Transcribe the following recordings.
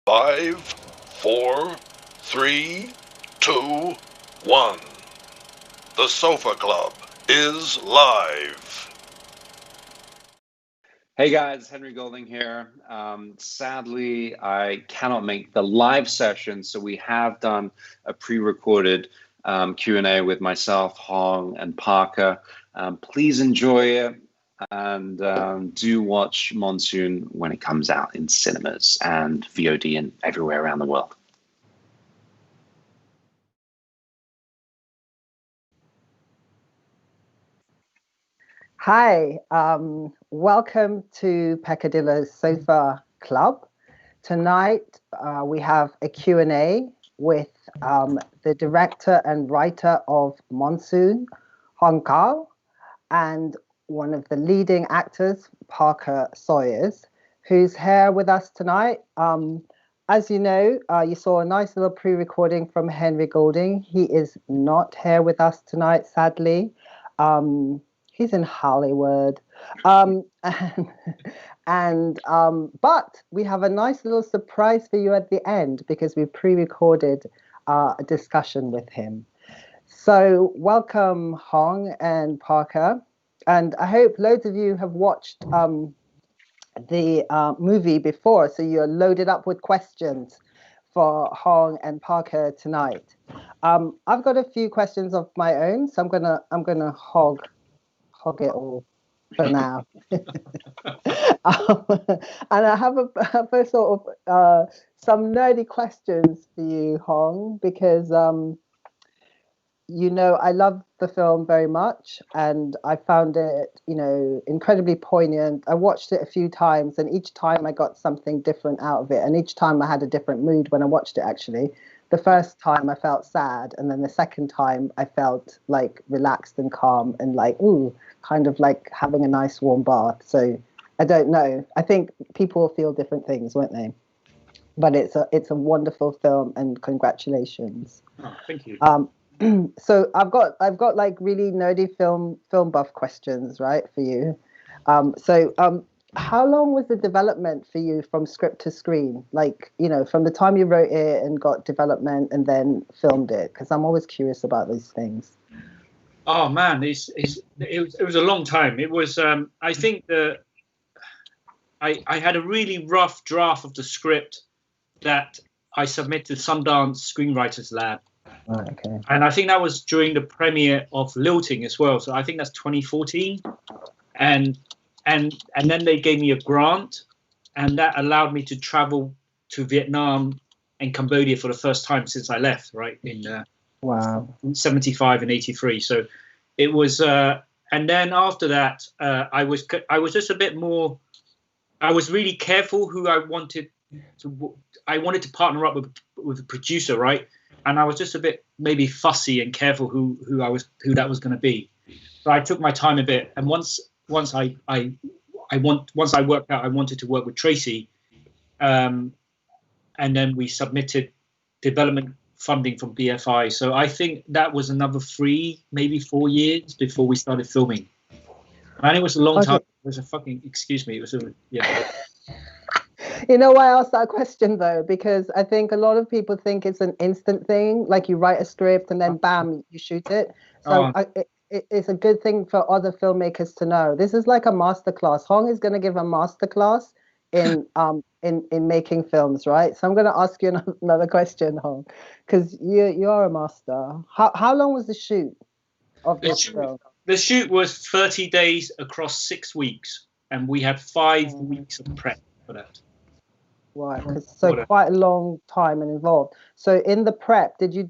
5, 4, 3, 2, 1. The Sofa Club is live. Hey guys, Henry Golding here. Sadly, I cannot make the live session, so we have done a pre-recorded Q&A with myself, Hong, and Parker. Please enjoy it, and do watch Monsoon when it comes out in cinemas and VOD and everywhere around the world. Hi, welcome to Peccadillo Sofa Club. Tonight we have a Q&A with the director and writer of Monsoon, Hong Khaou, and one of the leading actors, Parker Sawyers, who's here with us tonight. As you know, you saw a nice little pre-recording from Henry Golding. He is not here with us tonight, sadly. He's in Hollywood. But we have a nice little surprise for you at the end because we pre-recorded a discussion with him. So welcome, Hong and Parker. And I hope loads of you have watched the movie before, so you're loaded up with questions for Hong and Parker tonight. I've got a few questions of my own, so I'm gonna hog it all for now. And I have a sort of some nerdy questions for you, Hong, because you know, I love the film very much, and I found it, you know, incredibly poignant. I watched it a few times, and each time I got something different out of it, and each time I had a different mood when I watched it, actually. The first time I felt sad, and then the second time I felt like relaxed and calm and like, ooh, kind of like having a nice warm bath. So I don't know. I think people feel different things, won't they? But it's a wonderful film, and congratulations. Oh, thank you. So I've got like really nerdy film buff questions, right, for you. How long was the development for you from script to screen? Like, you know, from the time you wrote it and got development and then filmed it? Because I'm always curious about these things. Oh man, it was a long time. It was I think I had a really rough draft of the script that I submitted to Sundance Screenwriters Lab. Oh, okay. And I think that was during the premiere of Lilting as well. So I think that's 2014. And then they gave me a grant, and that allowed me to travel to Vietnam and Cambodia for the first time since I left, right, in wow, 75 and 83. So it was, and then after that, I was just a bit more. I was really careful who I wanted to partner up with a producer, right? And I was just a bit maybe fussy and careful who that was going to be. So I took my time a bit, and once I worked out I wanted to work with Tracy, and then we submitted development funding from BFI. So I think that was another 3, maybe 4 years before we started filming. And it was a long time. It was a fucking, excuse me. It was yeah. You know why I asked that question though? Because I think a lot of people think it's an instant thing, like you write a script and then bam, you shoot it. So it's a good thing for other filmmakers to know. This is like a masterclass. Hong is going to give a masterclass in making films, right? So I'm going to ask you another question, Hong, because you are a master. How long was the shoot of this film? The shoot was 30 days across 6 weeks, and we had 5 weeks of prep for that. Right, so quite a long time and involved. So in the prep, did you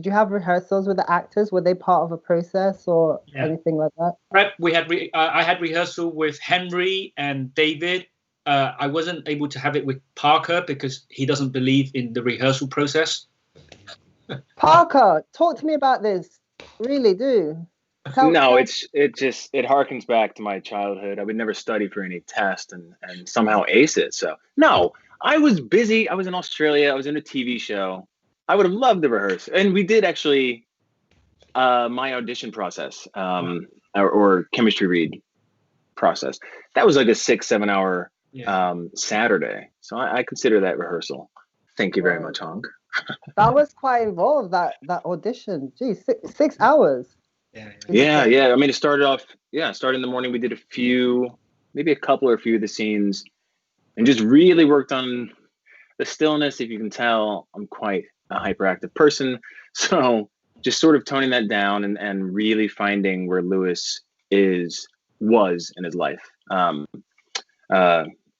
have rehearsals with the actors? Were they part of a process or anything like that? Prep, we had I had rehearsal with Henry and David. I wasn't able to have it with Parker because he doesn't believe in the rehearsal process. Parker, talk to me about this. Really do. It harkens back to my childhood. I would never study for any test and somehow ace it. So no, I was busy. I was in Australia. I was in a TV show. I would have loved to rehearse. And we did actually my audition process or chemistry read process. That was like a 6-7 hour Saturday. So I consider that rehearsal. Thank you very much, Hong. That was quite involved, that audition. Geez, 6 hours. Yeah. Yeah. I mean, it started off, started in the morning. We did maybe a couple or a few of the scenes, and just really worked on the stillness. If you can tell, I'm quite a hyperactive person. So just sort of toning that down and really finding where Lewis was in his life.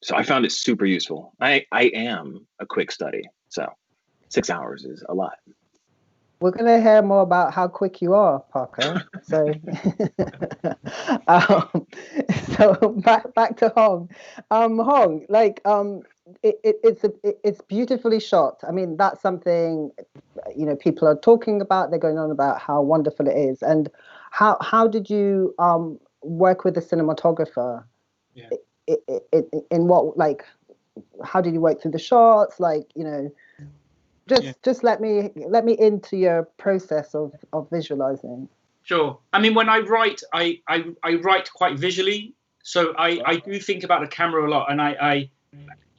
So I found it super useful. I am a quick study. So 6 hours is a lot. We're going to hear more about how quick you are, Parker. So, so back to Hong. Hong, like, it's beautifully shot. I mean, that's something, people are talking about. They're going on about how wonderful it is. And how did you work with the cinematographer? Yeah. In what, like, how did you work through the shots? Like, just let me into your process of visualizing. Sure. I mean, when I write, I write quite visually. So I do think about the camera a lot, and I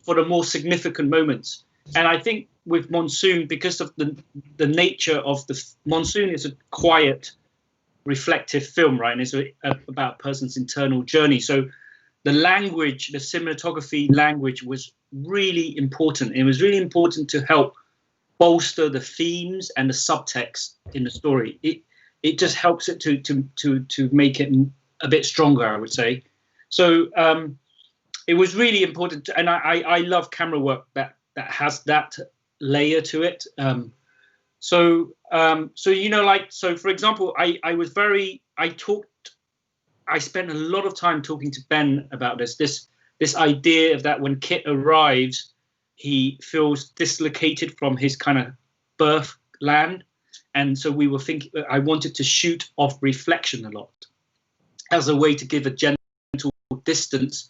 for the more significant moments. And I think with Monsoon, because of the nature of Monsoon is a quiet, reflective film, right? And it's about a person's internal journey. So the language, the cinematography language was really important. It was really important to help bolster the themes and the subtext in the story. It just helps it to make it a bit stronger, I would say. So it was really important, and I love camera work that has that layer to it. So for example, I spent a lot of time talking to Ben about this idea of that when Kit arrives, he feels dislocated from his kind of birth land. And so we were thinking, I wanted to shoot off reflection a lot as a way to give a gentle distance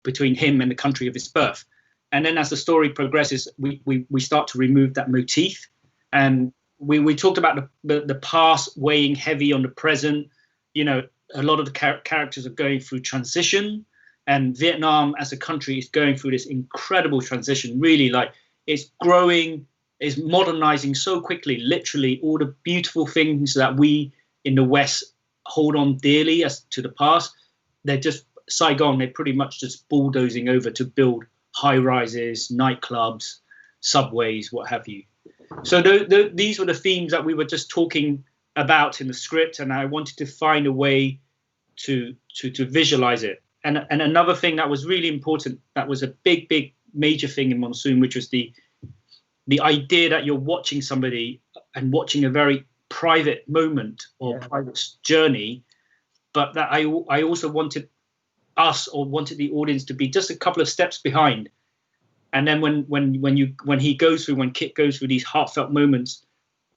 between him and the country of his birth. And then as the story progresses, we start to remove that motif. And we talked about the past weighing heavy on the present. A lot of the characters are going through transition, and Vietnam as a country is going through this incredible transition. Really, like, it's growing, it's modernizing so quickly. Literally, all the beautiful things that we in the West hold on dearly as to the past, they're just Saigon. They're pretty much just bulldozing over to build high rises, nightclubs, subways, what have you. So these were the themes that we were just talking about in the script, and I wanted to find a way to visualize it. And another thing that was really important, that was a big major thing in Monsoon, which was the idea that you're watching somebody and watching a very private moment or private journey, but that I also wanted the audience to be just a couple of steps behind. And then when Kit goes through these heartfelt moments,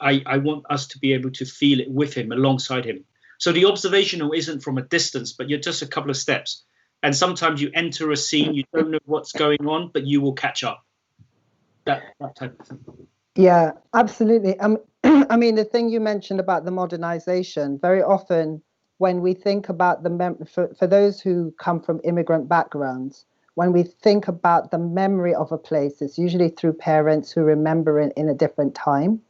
I want us to be able to feel it with him, alongside him. So the observational isn't from a distance, but you're just a couple of steps. And sometimes you enter a scene, you don't know what's going on, but you will catch up. That type of thing. Yeah, absolutely. I mean, the thing you mentioned about the modernization, very often when we think about for those who come from immigrant backgrounds, when we think about the memory of a place, it's usually through parents who remember it in a different time.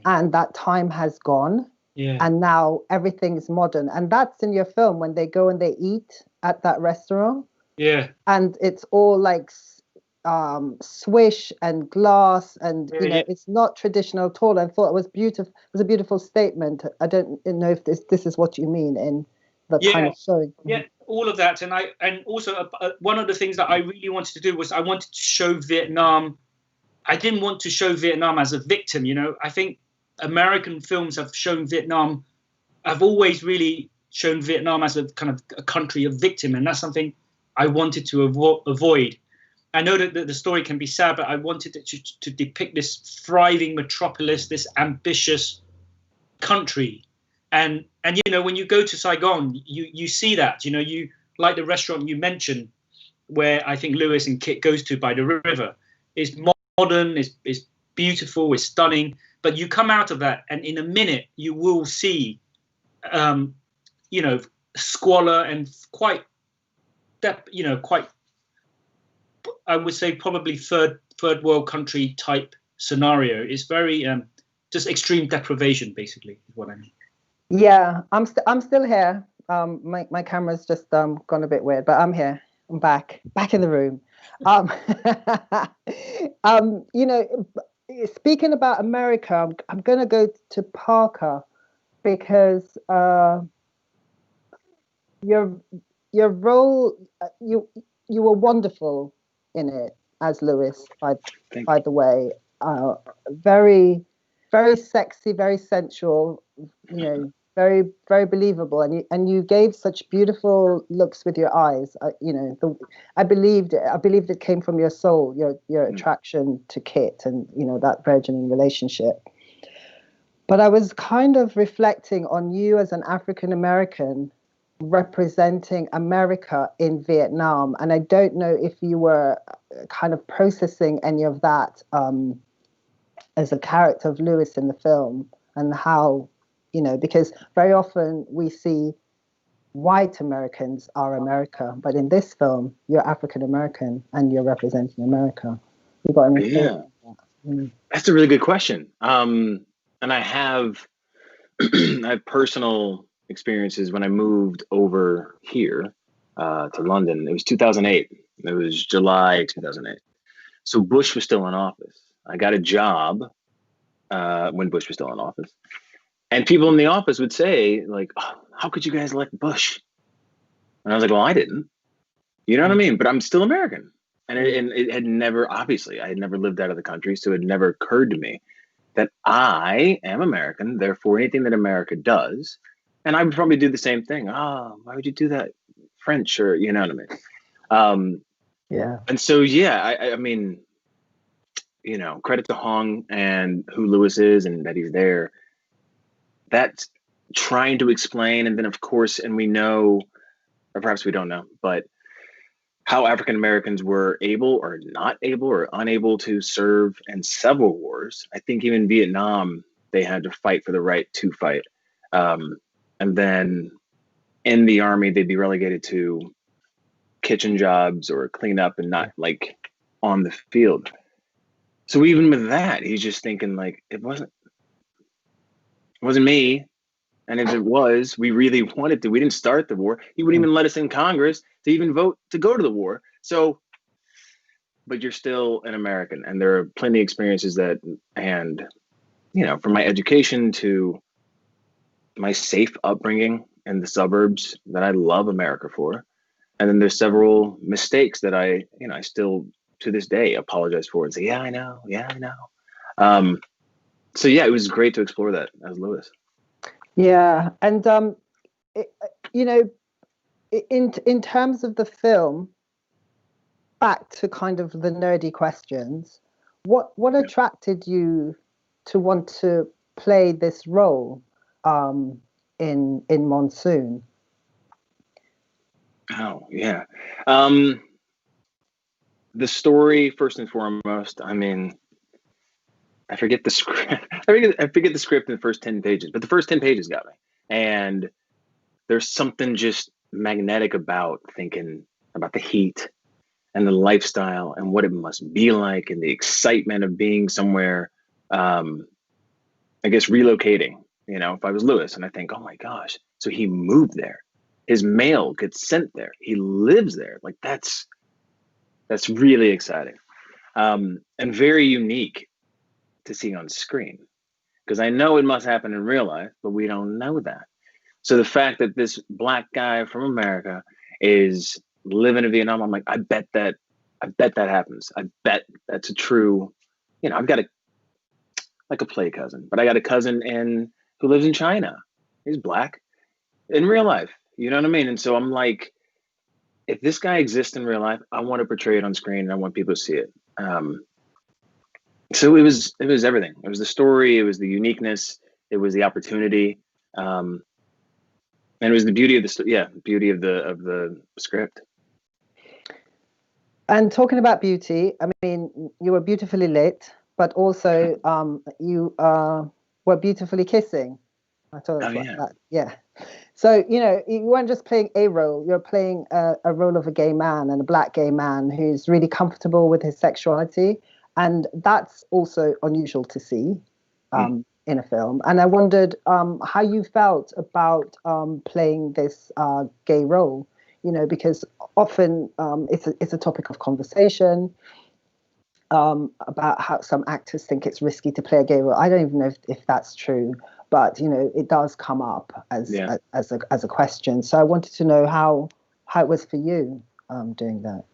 And that time has gone, and now everything is modern. And that's in your film when they go and they eat at that restaurant. Yeah. And it's all like swish and glass, and it's not traditional at all. I thought it was beautiful. It was a beautiful statement. I don't know if this is what you mean in the kind of showing. Yeah, all of that. And also one of the things that I really wanted to do was I wanted to show Vietnam. I didn't want to show Vietnam as a victim. I think American films have shown Vietnam. I've always really shown Vietnam as a kind of a country of victim, and that's something I wanted to avoid. I know that the story can be sad, but I wanted it to depict this thriving metropolis, this ambitious country. And when you go to Saigon, you see that. You like the restaurant you mentioned, where I think Lewis and Kit goes to by the river. It's modern, it's beautiful, it's stunning. But you come out of that, and in a minute, you will see, squalor and quite, I would say probably third world country type scenario. It's very just extreme deprivation, basically, is what I mean. Yeah, I'm still here. My camera's just gone a bit weird, but I'm here. I'm back in the room. You know, speaking about America, I'm going to go to Parker because your role, you were wonderful in it as Lewis. By the way, very sexy, very sensual. You know, very believable, and you gave such beautiful looks with your eyes. You know, I believed it. I believed it came from your soul, your attraction to Kit, and you know that burgeoning relationship. But I was kind of reflecting on you as an African American representing America in Vietnam, and I don't know if you were kind of processing any of that as a character of Lewis in the film, and how, you know, because very often we see white Americans are America, but in this film, you're African American and you're representing America. You got any thoughts on that? That's a really good question. And I have personal experiences when I moved over here to London. It was 2008. It was July 2008. So Bush was still in office. I got a job when Bush was still in office. And people in the office would say, like, oh, how could you guys elect Bush? And I was like, well, I didn't. You know what I mean? But I'm still American. And it had never, obviously, I had never lived out of the country. So it never occurred to me that I am American. Therefore, anything that America does, and I would probably do the same thing. Oh, why would you do that? French, or, you know what I mean? Yeah. And so, yeah, I mean, you know, credit to Hong and who Lewis is and that he's there. That's trying to explain. And then, of course, and we know, or perhaps we don't know, but how African Americans were able or not able or unable to serve in several wars. I think even Vietnam, they had to fight for the right to fight. And then in the army, they'd be relegated to kitchen jobs or clean up and not like on the field. So even with that, he's just thinking like, it wasn't me. And if it was, we really wanted to. We didn't start the war. He wouldn't even let us in Congress to even vote to go to the war. So, but you're still an American, and there are plenty of experiences that, and, you know, from my education to my safe upbringing in the suburbs that I love America for. And then there's several mistakes that I still to this day apologize for and say, yeah, I know. So yeah, it was great to explore that as Lewis. Yeah, and you know, in terms of the film, back to kind of the nerdy questions, what attracted you to want to play this role in Monsoon? Oh yeah, the story first and foremost. I mean, I forget the script. I forget the script in the first 10 pages, but the first 10 pages got me. And there's something just magnetic about thinking about the heat and the lifestyle and what it must be like and the excitement of being somewhere. I guess relocating, you know, if I was Lewis and I think, oh my gosh, so he moved there. His mail gets sent there. He lives there. Like that's really exciting. And very unique to see on screen, because I know it must happen in real life, but we don't know that. So the fact that this Black guy from America is living in Vietnam, I'm like, I bet that happens. I bet that's a true, you know, I've got a play cousin, but I got a cousin who lives in China. He's Black in real life. You know what I mean? And so I'm like, if this guy exists in real life, I want to portray it on screen and I want people to see it. So it was everything. It was the story. It was the uniqueness. It was the opportunity. And it was the beauty of the script. And talking about beauty, I mean, you were beautifully lit, but also you were beautifully kissing. I thought that's that. Yeah. So, you know, you weren't just playing a role, you're playing a role of a gay man and a Black gay man who's really comfortable with his sexuality. And that's also unusual to see in a film. And I wondered how you felt about playing this gay role, you know, because often it's a topic of conversation about how some actors think it's risky to play a gay role. I don't even know if that's true, but, you know, it does come up as a question. So I wanted to know how it was for you doing that.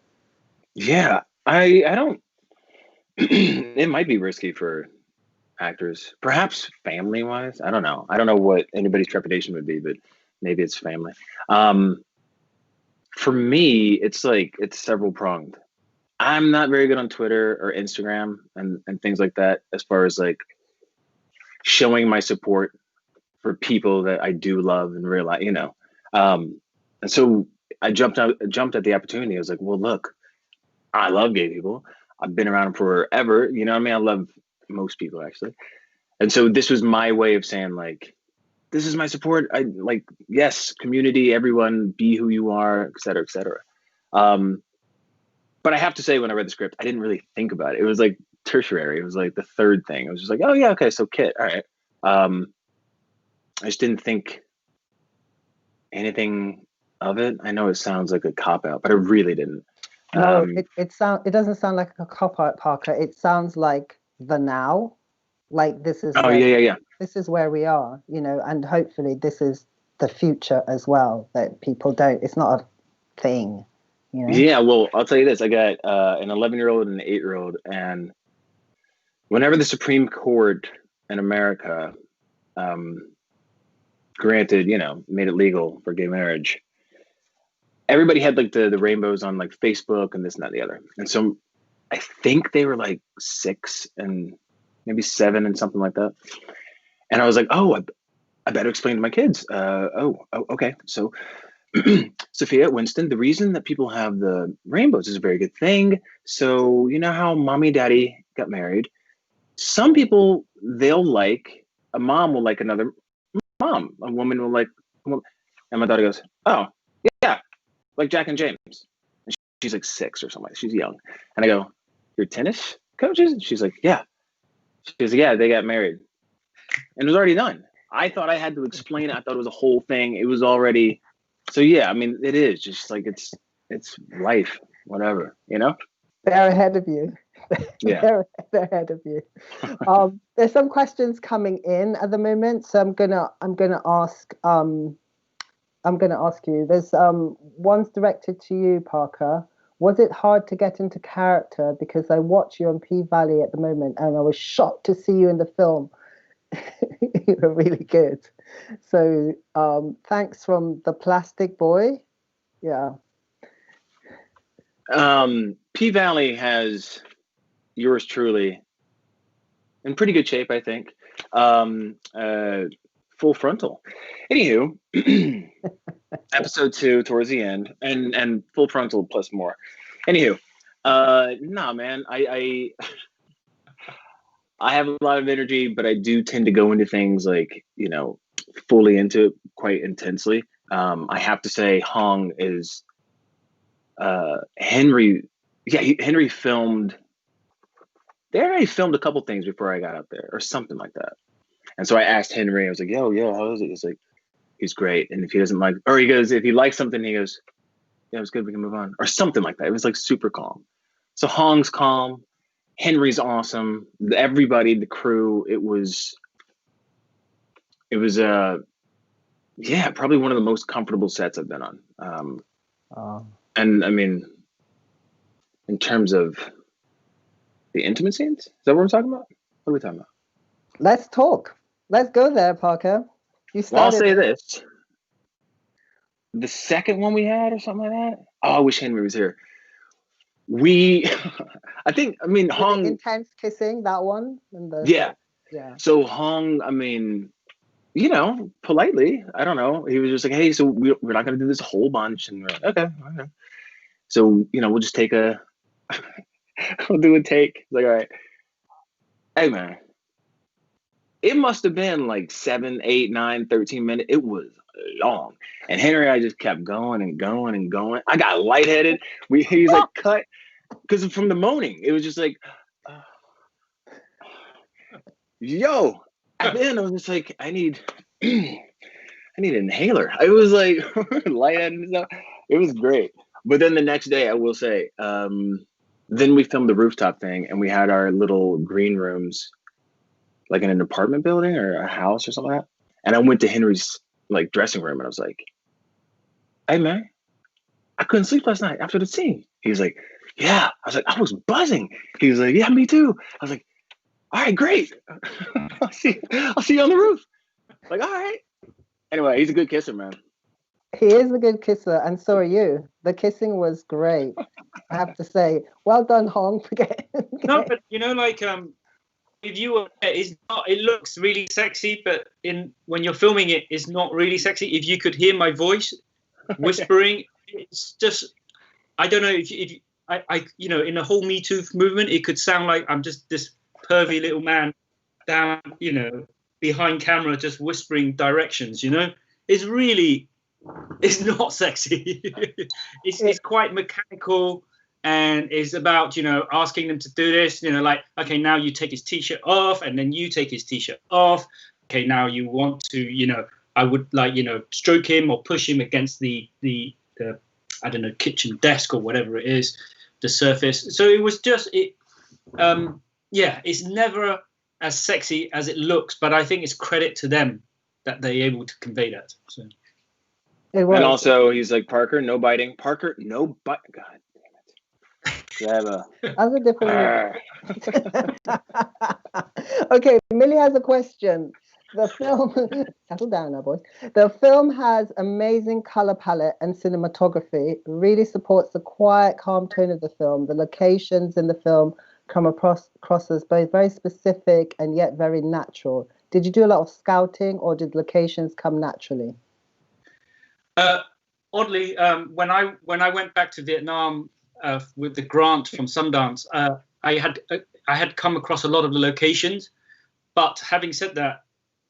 Yeah, I don't. It might be risky for actors, perhaps family wise. I don't know. I don't know what anybody's trepidation would be, but maybe it's family. For me, it's several pronged. I'm not very good on Twitter or Instagram and things like that, as far as like showing my support for people that I do love and realize, you know. And so I jumped at the opportunity. I was like, well, look, I love gay people. I've been around them forever. You know what I mean? I love most people, actually. And so this was my way of saying, like, this is my support. I like, yes, community, everyone, be who you are, et cetera, et cetera. But I have to say, when I read the script, I didn't really think about it. It was like tertiary. It was like the third thing. I was just like, oh yeah, okay, so Kit, all right. I just didn't think anything of it. I know it sounds like a cop out, but I really didn't. No, it doesn't sound like a cop out, Parker. It sounds like the now, like this is this is where we are, you know, and hopefully this is the future as well. That people don't. It's not a thing, you know. Yeah, well, I'll tell you this: I got an 11-year-old and an 8-year-old, and whenever the Supreme Court in America granted, you know, made it legal for gay marriage, everybody had like the rainbows on like Facebook and this and that and the other. And so I think they were like 6 and maybe 7 and something like that. And I was like, oh, I better explain to my kids. Okay. So Sophia, Winston, the reason that people have the rainbows is a very good thing. So you know how mommy and daddy got married? Some people, a mom will like another mom. A woman will like, and my daughter goes, oh, yeah, like Jack and James. And she's like 6 or something. She's young. And I go, you're tennis coaches? And she's like, yeah. She's like, yeah, they got married. And it was already done. I thought I had to explain it. I thought it was a whole thing. It was already. So yeah, I mean, it is just like it's life, whatever, you know. They're ahead of you. Yeah, they're ahead of you. There's some questions coming in at the moment, so I'm gonna ask you. There's one's directed to you, Parker. Was it hard to get into character? Because I watch you on P-Valley at the moment, and I was shocked to see you in the film. You were really good. So thanks from the Plastic Boy. Yeah. P-Valley has yours truly in pretty good shape, I think. Full frontal. Anywho, episode 2 towards the end, and full frontal plus more. Anywho, nah, man, I have a lot of energy, but I do tend to go into things like, you know, fully into it quite intensely. I have to say, Hong is Henry. Yeah, Henry filmed. They already filmed a couple things before I got up there, or something like that. And so I asked Henry. I was like, "Yo, how is it?" He's like, "He's great." And if he doesn't like, or he goes, if he likes something, he goes, "Yeah, it was good. We can move on," or something like that. It was like super calm. So Hong's calm. Henry's awesome. Everybody, the crew. It was yeah, probably one of the most comfortable sets I've been on. And I mean, in terms of the intimate scenes, is that what we're talking about? What are we talking about? Let's talk. Let's go there, Parker. You started. Well, I'll say this. The second one we had or something like that. Oh, I wish Henry was here. Hong. Intense kissing, that one? Yeah. Yeah. So Hong, I mean, you know, politely, I don't know. He was just like, hey, so we're not going to do this a whole bunch. And we're like, okay. So, you know, we'll just take we'll do a take. It's like, all right. Hey, man. It must have been like 7, 8, 9, 13 minutes. It was long. And Henry and I just kept going and going and going. I got lightheaded. He's like, cut. Because from the moaning, it was just like, yo. And then I was just like, I need an inhaler. I was like lightheaded and stuff. It was great. But then the next day, I will say, then we filmed the rooftop thing, and we had our little green rooms, like in an apartment building or a house or something like that. And I went to Henry's like dressing room, and I was like, "Hey man, I couldn't sleep last night after the scene." He was like, "Yeah." I was like, "I was buzzing." He was like, "Yeah, me too." I was like, "All right, great. I'll see you on the roof." Like, all right. Anyway, he's a good kisser, man. He is a good kisser, and so are you. The kissing was great, I have to say. Well done, Hong. No, but you know, like if you it's not, it looks really sexy, but when you're filming it, it's not really sexy. If you could hear my voice whispering, it's just, I don't know, if I you know, in the whole Me Too movement, it could sound like I'm just this pervy little man down, you know, behind camera, just whispering directions. You know, it's not sexy. It's quite mechanical, and it's about, you know, asking them to do this, you know, like, okay, now you take his t-shirt off, and then you take his t-shirt off. Okay, now you want to, you know, I would like, you know, stroke him or push him against the I don't know, kitchen desk or whatever it is, the surface. So it was just yeah, it's never as sexy as it looks, but I think it's credit to them that they're able to convey that. So. And also, he's like, Parker, no biting. Parker, no bite. God damn it. That's a different. Okay, Millie has a question. The film, settle down now, boys. The film has amazing color palette and cinematography. Really supports the quiet, calm tone of the film. The locations in the film come across as both very specific and yet very natural. Did you do a lot of scouting, or did locations come naturally? Oddly, when I went back to Vietnam with the grant from Sundance, I had come across a lot of the locations. But having said that,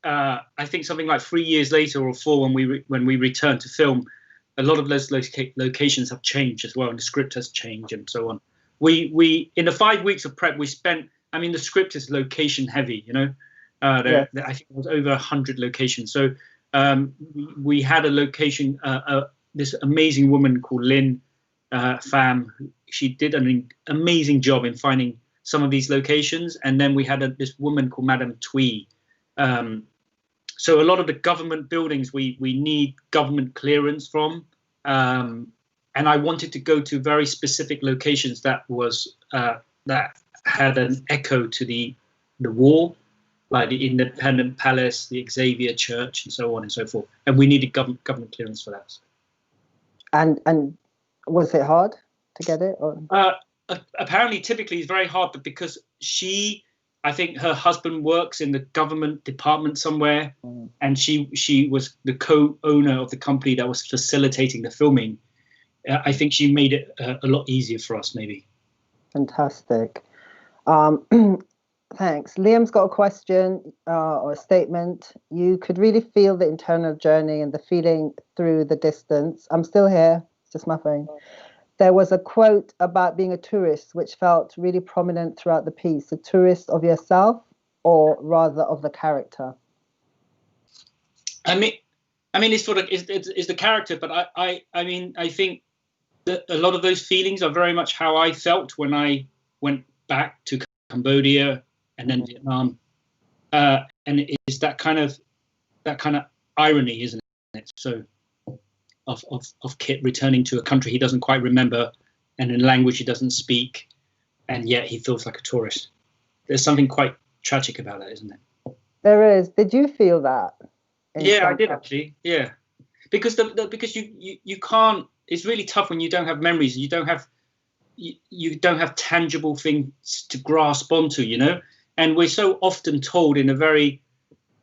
I think something like 3 years later or 4, when we returned to film, a lot of those locations have changed as well, and the script has changed and so on. We in the 5 weeks of prep we spent. I mean, the script is location heavy, you know. I think it was over 100 locations. So we had a location. This amazing woman called Lynn Pham. She did an amazing job in finding some of these locations, and then we had this woman called Madame Twee. So a lot of the government buildings we need government clearance from, and I wanted to go to very specific locations that was that had an echo to the war, like the Independent Palace, the Xavier Church, and so on and so forth. And we needed government clearance for that. And was it hard to get it? Or? Apparently, typically, it's very hard, but because I think her husband works in the government department somewhere, and she was the co-owner of the company that was facilitating the filming. I think she made it a lot easier for us, maybe. Fantastic. Thanks. Liam's got a question or a statement. You could really feel the internal journey and the feeling through the distance. I'm still here. It's just my phone. There was a quote about being a tourist, which felt really prominent throughout the piece. A tourist of yourself, or rather of the character? I mean, it's sort of it's the character, but I mean, I think that a lot of those feelings are very much how I felt when I went back to Cambodia and then Vietnam, and it is that kind of irony, isn't it? So. Of Kit returning to a country he doesn't quite remember, and in a language he doesn't speak, and yet he feels like a tourist. There's something quite tragic about that, isn't it? There is. Did you feel that? Yeah, I did actually. Yeah, because because you can't. It's really tough when you don't have memories. You don't have tangible things to grasp onto, you know. And we're so often told in a very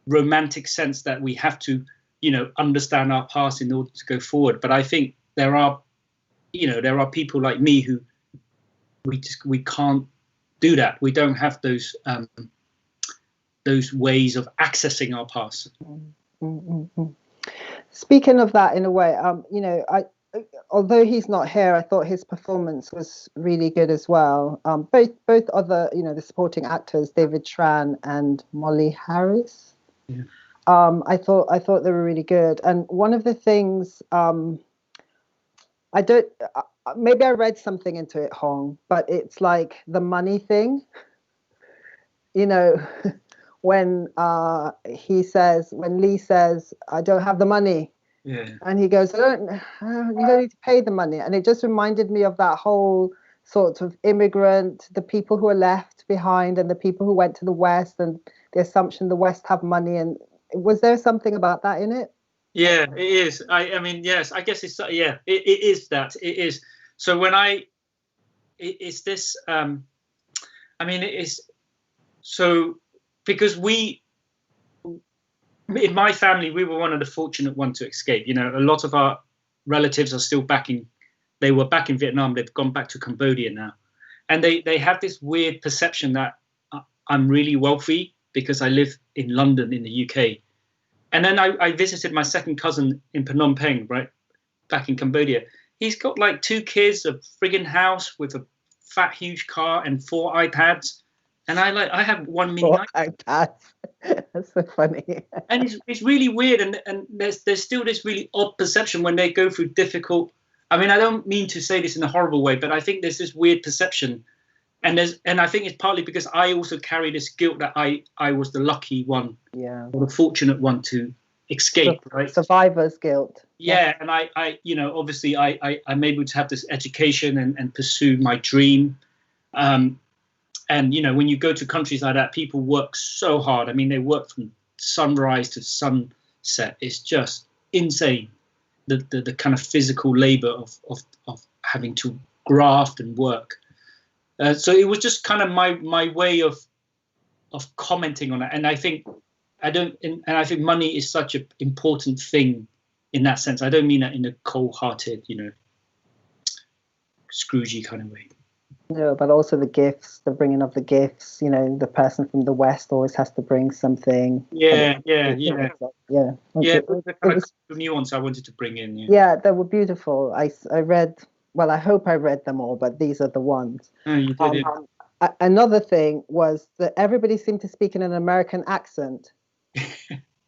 romantic sense that we have to, you know, understand our past in order to go forward. But I think there are people like me who we can't do that. We don't have those ways of accessing our past. Speaking of that, in a way, you know, although he's not here, I thought his performance was really good as well. Both other, the supporting actors, David Tran and Molly Harris. Yeah. I thought they were really good. And one of the things, I don't, maybe I read something into it, Hong, but it's like the money thing. When when Lee says, "I don't have the money." Yeah. And he goes, you don't need to pay the money. And it just reminded me of that whole sort of immigrant, the people who are left behind and the people who went to the West, and the assumption the West have money. And was there something about that in it? Yeah, it is. I mean, yes, I guess it's, yeah, it is that. It is. So when it's this, I mean, it is, so because in my family, we were one of the fortunate ones to escape. A lot of our relatives are still they were back in Vietnam. They've gone back to Cambodia now. And they have this weird perception that I'm really wealthy because I live in London in the UK. And then I visited my second cousin in Phnom Penh, right, back in Cambodia. He's got like 2 kids, a friggin' house with a fat, huge car and 4 iPads. And I have 1 mini iPad. That's so funny. And it's really weird. And there's still this really odd perception when they go through difficult. I mean, I don't mean to say this in a horrible way, but I think there's this weird perception. And I think it's partly because I also carry this guilt that I was the lucky one, or the fortunate one to escape, right? Survivor's guilt. Yeah, and I obviously I'm able to have this education and pursue my dream. And when you go to countries like that, people work so hard. I mean, they work from sunrise to sunset. It's just insane. The kind of physical labor of having to graft and work. So it was just kind of my way of commenting on it. And I think I think money is such an important thing in that sense. I don't mean that in a cold-hearted, Scroogey kind of way. No, but also the gifts, the bringing of the gifts. The person from the West always has to bring something. Yeah. Yeah. The kind of nuance I wanted to bring in. Yeah, they were beautiful. I read. Well, I hope I read them all, but these are the ones. Oh, you did. Another thing was that everybody seemed to speak in an American accent,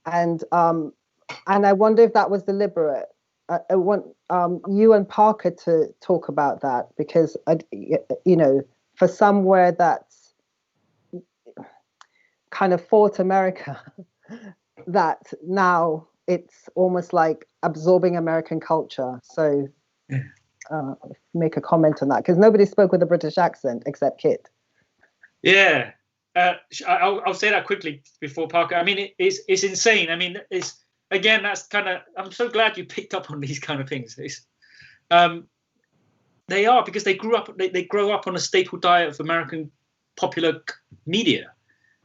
and I wonder if that was deliberate. I want you and Parker to talk about that, because for somewhere that's kind of fought America, that now it's almost like absorbing American culture. So make a comment on that, because nobody spoke with a British accent except Kit. Yeah, I'll say that quickly before Parker. I mean, it's insane. I mean, again, that's kind of, I'm so glad you picked up on these kind of things. They are, because they grow up on a staple diet of American popular media,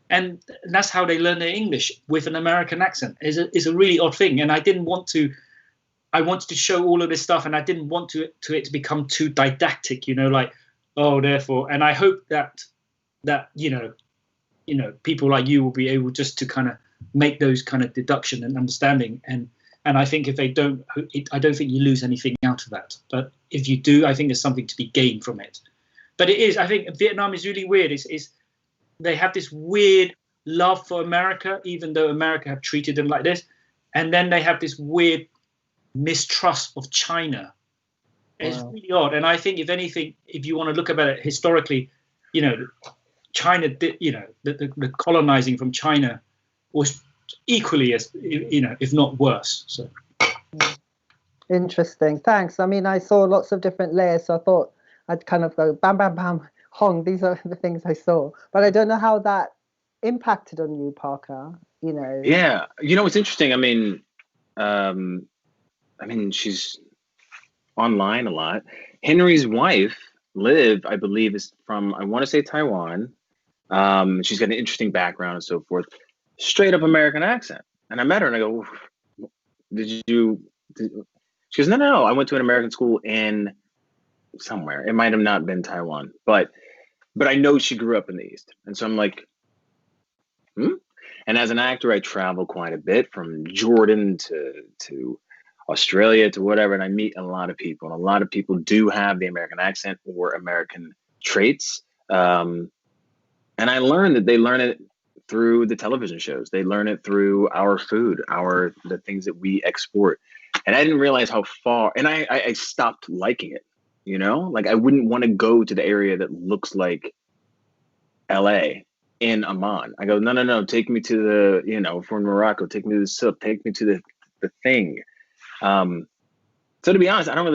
and that's how they learn their English, with an American accent. Is a really odd thing. And I wanted to show all of this stuff, and I didn't want it to become too didactic, like, oh, therefore. And I hope that people like you will be able just to kind of make those kind of deduction and understanding. And I think if they don't, I don't think you lose anything out of that. But if you do, I think there's something to be gained from it. But I think Vietnam is really weird. They have this weird love for America, even though America have treated them like this. And then they have this weird mistrust of China. It's really odd. And I think, if anything, if you want to look about it historically, China did, the colonizing from China was equally as, if not worse. So interesting. Thanks. I mean, I saw lots of different layers, so I thought I'd kind of go bam, bam, bam, Hong. These are the things I saw, but I don't know how that impacted on you, Parker. Yeah, it's interesting. I mean, she's online a lot. Henry's wife, Liv, I believe, is from, I want to say, Taiwan. She's got an interesting background and so forth. Straight up American accent. And I met her and I go, she goes, no. I went to an American school in somewhere. It might have not been Taiwan, but I know she grew up in the East. And so I'm like, And as an actor, I travel quite a bit, from Jordan to Australia to whatever, and I meet a lot of people, and a lot of people do have the American accent or American traits. And I learned that they learn it through the television shows. They learn it through our food, the things that we export. And I didn't realize how far, and I stopped liking it, you know? Like I wouldn't want to go to the area that looks like LA in Amman. I go, no, take me to the, you know, if we're in Morocco, take me to the souk, take me to the thing. So to be honest, I don't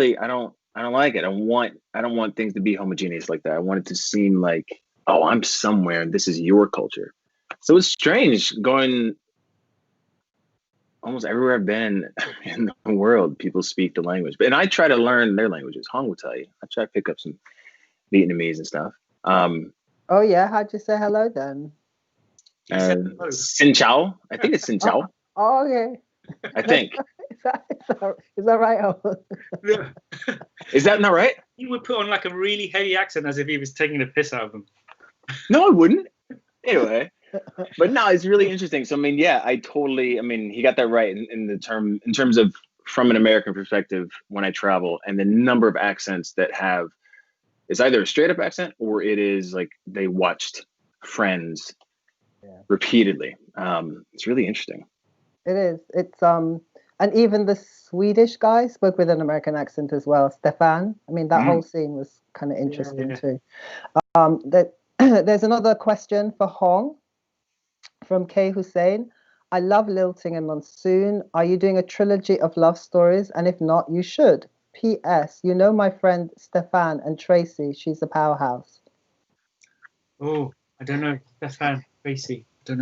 like it. I don't want things to be homogeneous like that. I want it to seem like, oh, I'm somewhere and this is your culture. So it's strange going almost everywhere I've been in the world, people speak the language. And I try to learn their languages. Hong will tell you. I try to pick up some Vietnamese and stuff. Oh yeah, how'd you say hello then? Xin Chao. I think it's Xin Chao. Oh, okay. I think. Is that right? Yeah. Is that not right? He would put on like a really heavy accent as if he was taking the piss out of them. No, I wouldn't. Anyway, but no, it's really interesting. So I mean, yeah, he got that right in terms of from an American perspective when I travel, and the number of accents that have is either a straight up accent or it is like they watched Friends repeatedly. It's really interesting. It is. It's and even the Swedish guy spoke with an American accent as well, Stefan. I mean, that whole scene was kind of interesting too. There's another question for Hong from K. Hussein. I love Lilting and Monsoon. Are you doing a trilogy of love stories? And if not, you should. P.S. You know my friend Stefan and Tracy. She's a powerhouse. Oh, I don't know. Stefan, Tracy. I don't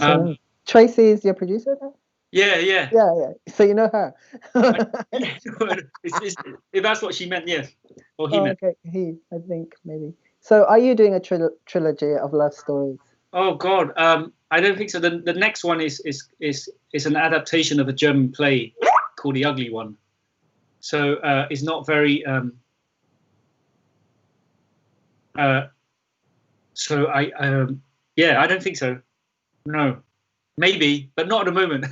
know. Tracy is your producer now? Yeah. So you know her. If that's what she meant, yes. Or he meant. Okay, I think maybe. So are you doing a trilogy of love stories? Oh God, I don't think so. The next one is an adaptation of a German play called The Ugly One. So it's not very. So I don't think so. No. Maybe, but not at the moment.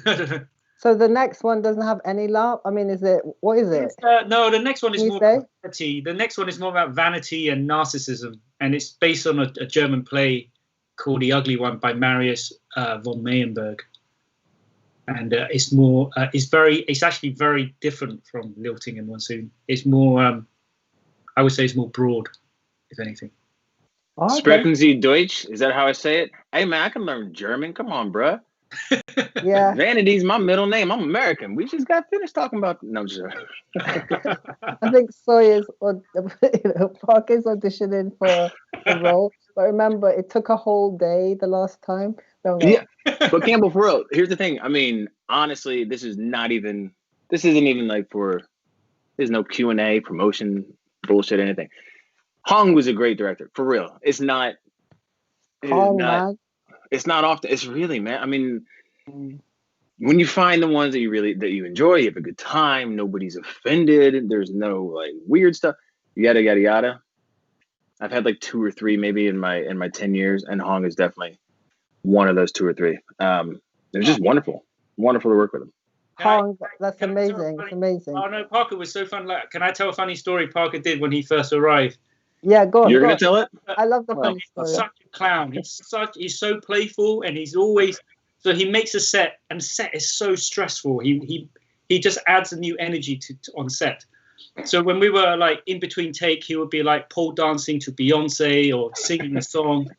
So the next one doesn't have any love? I mean, what is it? No, the next one is more about vanity. The next one is more about vanity and narcissism. And it's based on a German play called The Ugly One by Marius von Meyenberg. And it's actually very different from Lilting and Monsoon. It's more, I would say it's more broad, if anything. Okay. Sprechen Sie Deutsch? Is that how I say it? Hey man, I can learn German. Come on, bruh. Yeah. Vanity's my middle name. I'm American. We just got finished talking about. No, I'm just. I think Sawyers or Parker's auditioning for the role, but remember, it took a whole day the last time. Yeah, but Campbell, for real. Here's the thing. I mean, honestly, this isn't even like there's no Q&A, promotion, bullshit, anything. Hong was a great director, for real. It's not often. It's really, man. I mean, when you find the ones that you enjoy, you have a good time, nobody's offended, there's no like weird stuff, yada yada yada. I've had like 2 or 3 maybe in my 10 years, and Hong is definitely one of those 2 or 3. It was just wonderful to work with him. Hong, that's amazing. It's amazing. Oh no, Parker was so fun. Like, can I tell a funny story Parker did when he first arrived? Yeah, go on. You're gonna tell it? I love the funny story. He's such a clown. He's so playful, and he's always so he makes a set, and set is so stressful. He just adds a new energy on set. So when we were like in between take, he would be like pole dancing to Beyonce or singing a song.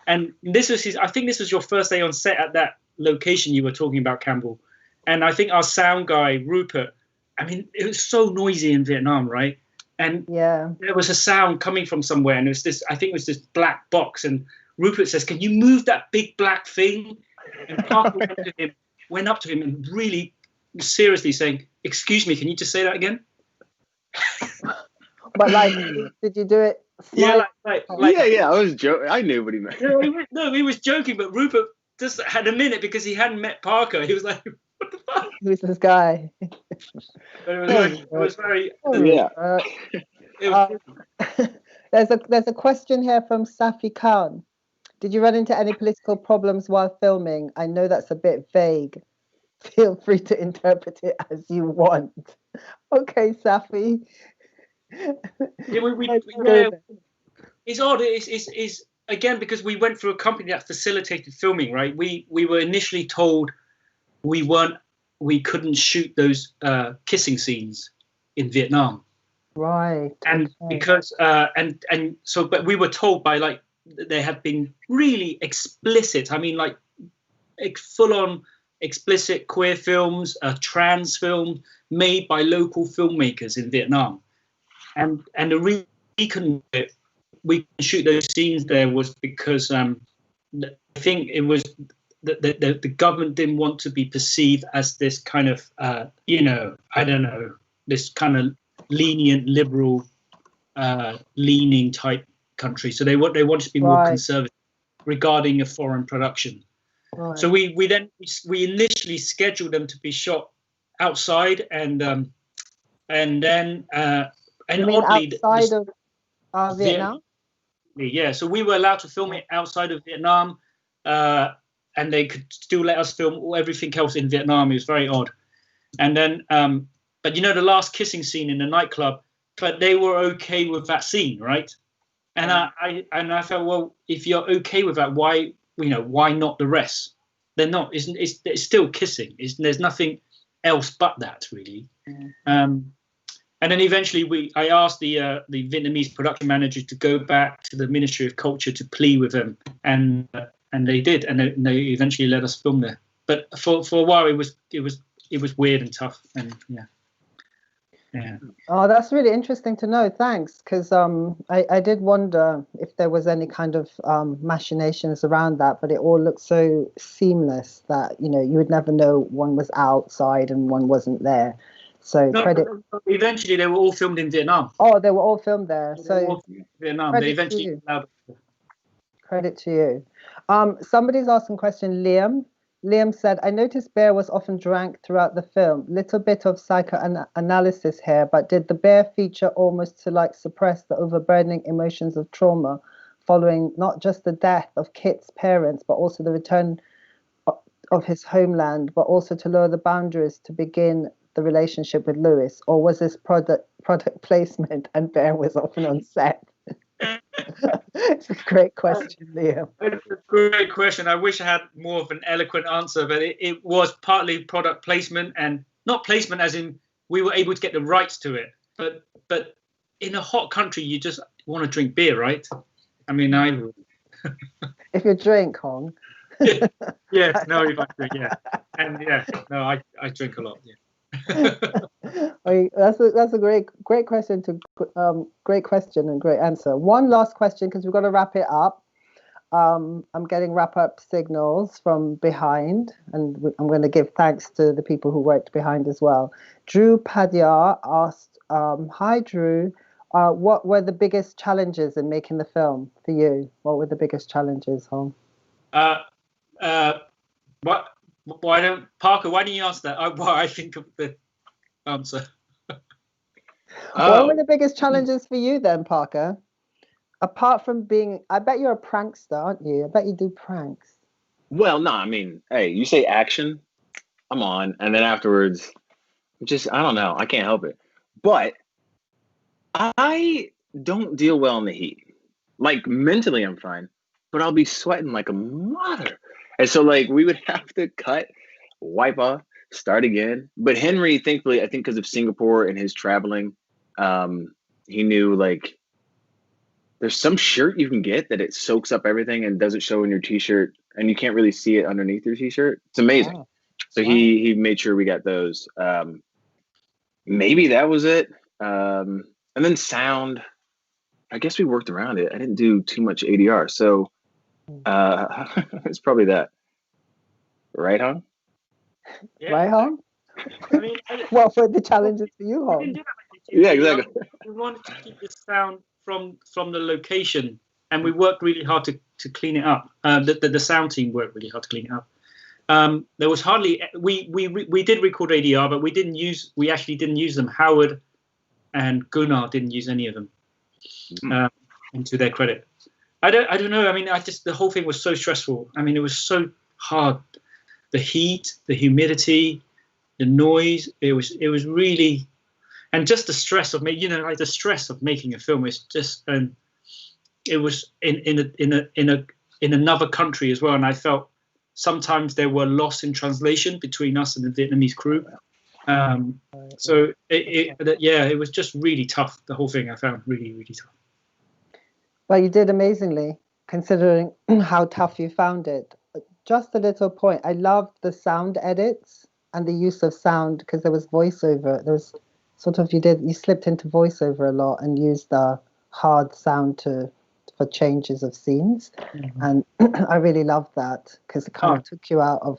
And this was I think this was your first day on set at that location you were talking about, Campbell. And I think our sound guy, Rupert, I mean, it was so noisy in Vietnam, right? And there was a sound coming from somewhere, and it was this, I think it was this black box. And Rupert says, "Can you move that big black thing?" And Parker went up to him and really seriously saying, "Excuse me, can you just say that again?" But like, did you do it? Yeah, I was joking. I knew what he meant. No, he was joking, but Rupert just had a minute because he hadn't met Parker. He was like, "What the fuck? Who's this guy?" It was very. There's a question here from Safi Khan. Did you run into any political problems while filming? I know that's a bit vague. feel free to interpret it as you want. Okay, Safi. Yeah, it's odd. It's again because we went through a company that facilitated filming, right? We were initially told we couldn't shoot those kissing scenes in Vietnam, Right. and okay. because and so, but we were told by like they had been really explicit. I mean, like full on explicit queer films, trans film made by local filmmakers in Vietnam, and the reason we can shoot those scenes there was because I think it was the government didn't want to be perceived as this kind of I don't know, this kind of lenient liberal leaning type country, so they wanted to be more conservative regarding a foreign production. Right. So we initially scheduled them to be shot outside, and then oddly outside of Vietnam. Yeah, so we were allowed to film it outside of Vietnam, and they could still let us film everything else in Vietnam. It was very odd. And then, but the last kissing scene in the nightclub, but they were okay with that scene, right? And I felt, well, if you're okay with that, why not the rest? They're not. It's still kissing. There's nothing else but that, really. And then eventually, I asked the Vietnamese production manager to go back to the Ministry of Culture to plea with them, and they did, and they eventually let us film there. But for a while, it was weird and tough, and yeah. Oh, that's really interesting to know. Thanks, because I did wonder if there was any kind of machinations around that, but it all looked so seamless that you would never know one was outside and one wasn't there. So credit. Eventually, they were all filmed in Vietnam. Oh, they were all filmed there. So Vietnam. They eventually allowed. Credit to you. Somebody's asking a question. Liam said, I noticed Bear was often drank throughout the film. Little bit of psychoanalysis here, but did the Bear feature almost to suppress the overburdening emotions of trauma following not just the death of Kit's parents, but also the return of his homeland, but also to lower the boundaries to begin the relationship with Lewis? Or was this product placement and Bear was often on set? It's a great question, Liam. It's a great question. I wish I had more of an eloquent answer, but it was partly product placement, and not placement as in we were able to get the rights to it. But in a hot country, you just want to drink beer, right? I mean, I would. If you drink, Hong. Yeah, no, if I drink, yeah. And no, I drink a lot, yeah. That's a great question great question and great answer. One last question because we've got to wrap it up. I'm getting wrap up signals from behind, and I'm going to give thanks to the people who worked behind as well. Drew Padyar asked, hi Drew, what were the biggest challenges in making the film for you? What were the biggest challenges, Hong? Parker, why don't you ask that? I think of the answer. What were the biggest challenges for you then, Parker? Apart from being, I bet you're a prankster, aren't you? I bet you do pranks. Well, no, I mean, hey, you say action, I'm on. And then afterwards, I don't know. I can't help it. But I don't deal well in the heat. Like mentally, I'm fine, but I'll be sweating like a mother. And so we would have to cut, wipe off, start again. But Henry, thankfully, I think because of Singapore and his traveling, he knew there's some shirt you can get that it soaks up everything and doesn't show in your t-shirt and you can't really see it underneath your t-shirt. It's amazing. Wow. So he made sure we got those. Maybe that was it. And then sound, I guess we worked around it. I didn't do too much ADR. So it's probably that. Right, Hong? Yeah. Right, Hong? I mean, what were the challenges for you, Hong? Yeah, exactly. We wanted to keep the sound from the location, and we worked really hard to clean it up. The sound team worked really hard to clean it up. There was hardly we did record ADR, but we actually didn't use them. Howard and Gunnar didn't use any of them. And to their credit, I don't know. I mean, the whole thing was so stressful. I mean, it was so hard. the heat, the humidity, the noise. It was really, and just the stress of making, like the stress of making a film is just, and it was in another country as well, and I felt sometimes there were loss in translation between us and the Vietnamese crew. So it was just really tough. The whole thing I found really, really tough. Well, you did amazingly, considering how tough you found it. Just a little point. I loved the sound edits and the use of sound, because there was voiceover. There was sort of, you slipped into voiceover a lot and used the hard sound for changes of scenes. Mm-hmm. And I really loved that, because it kind of took you out of,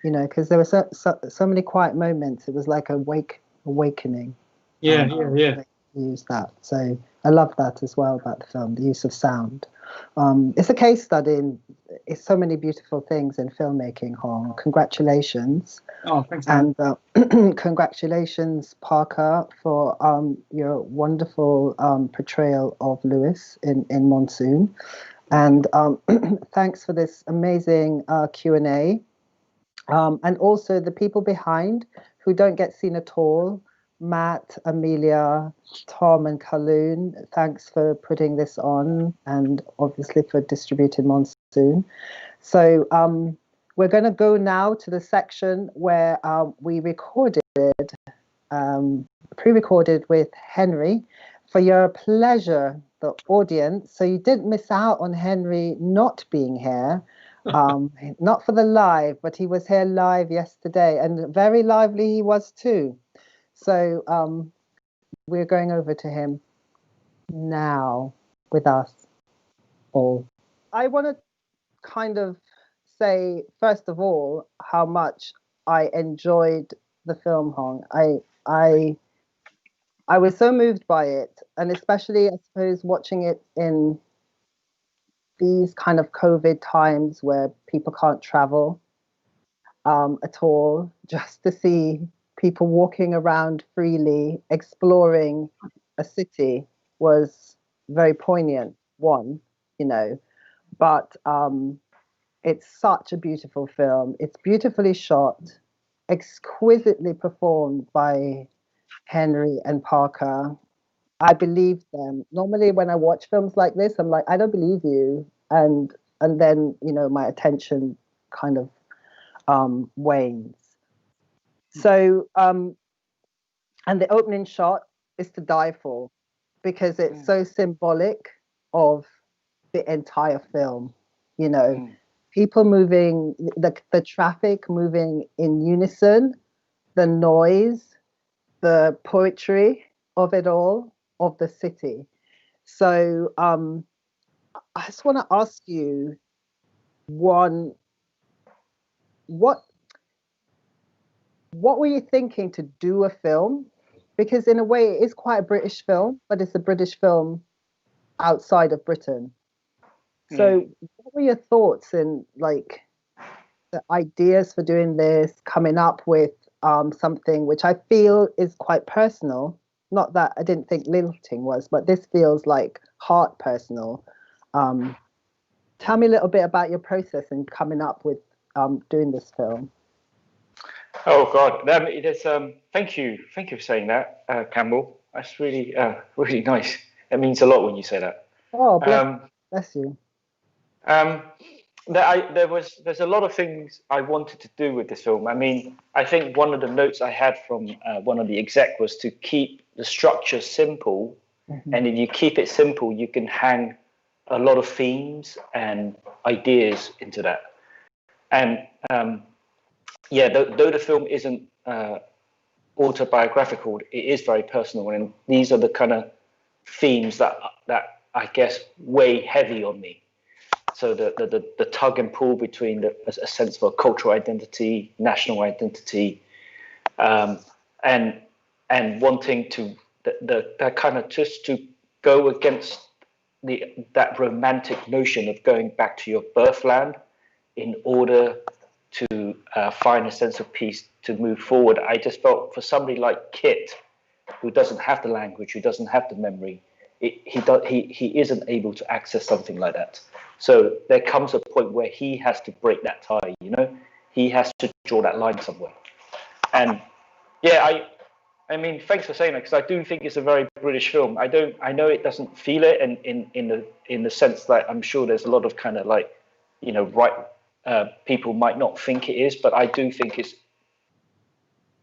because there were so many quiet moments. It was like awakening. Yeah. Use that. So I love that as well about the film, the use of sound. It's a case study in so many beautiful things in filmmaking, Hong. Congratulations. Oh, thanks. And congratulations, Parker, for your wonderful portrayal of Lewis in Monsoon. And thanks for this amazing Q&A. And also the people behind who don't get seen at all. Matt, Amelia, Tom and Kaloon, thanks for putting this on, and obviously for distributing Monsoon. So we're going to go now to the section where we pre-recorded with Henry for your pleasure, the audience. So you didn't miss out on Henry not being here. Not for the live, but he was here live yesterday, and very lively he was too. So we're going over to him now with us all. I want to kind of say, first of all, how much I enjoyed the film, Hong. I was so moved by it, and especially, I suppose, watching it in these kind of COVID times where people can't travel at all, just to see people walking around freely, exploring a city was very poignant, but it's such a beautiful film. It's beautifully shot, exquisitely performed by Henry and Parker. I believed them. Normally when I watch films like this, I'm like, I don't believe you. And then, my attention kind of wanes. So, and the opening shot is to die for, because it's so symbolic of the entire film. People moving, the traffic moving in unison, the noise, the poetry of it all, of the city. So I just want to ask you what were you thinking to do a film? Because in a way it is quite a British film, but it's a British film outside of Britain. So what were your thoughts and like the ideas for doing this, coming up with something which I feel is quite personal? Not that I didn't think Lilting was, but this feels like heart personal. Tell me a little bit about your process in coming up with doing this film. Oh God, it is. Thank you for saying that, Campbell. That's really, really nice. It means a lot when you say that. Oh, bless you. There's a lot of things I wanted to do with this film. I mean, I think one of the notes I had from one of the exec was to keep the structure simple, and if you keep it simple, you can hang a lot of themes and ideas into that. And though the film isn't autobiographical, it is very personal, and these are the kind of themes that I guess weigh heavy on me. So the tug and pull between a sense of a cultural identity, national identity, and wanting to that kind of just to go against that romantic notion of going back to your birthland in order to find a sense of peace to move forward. I just felt for somebody like Kit, who doesn't have the language, who doesn't have the memory, he isn't able to access something like that. So there comes a point where he has to break that tie. he has to draw that line somewhere. And yeah, I mean, thanks for saying that, because I do think it's a very British film. I know it doesn't feel it in the sense that I'm sure there's a lot of kind of like, you know, people might not think it is, but I do think it's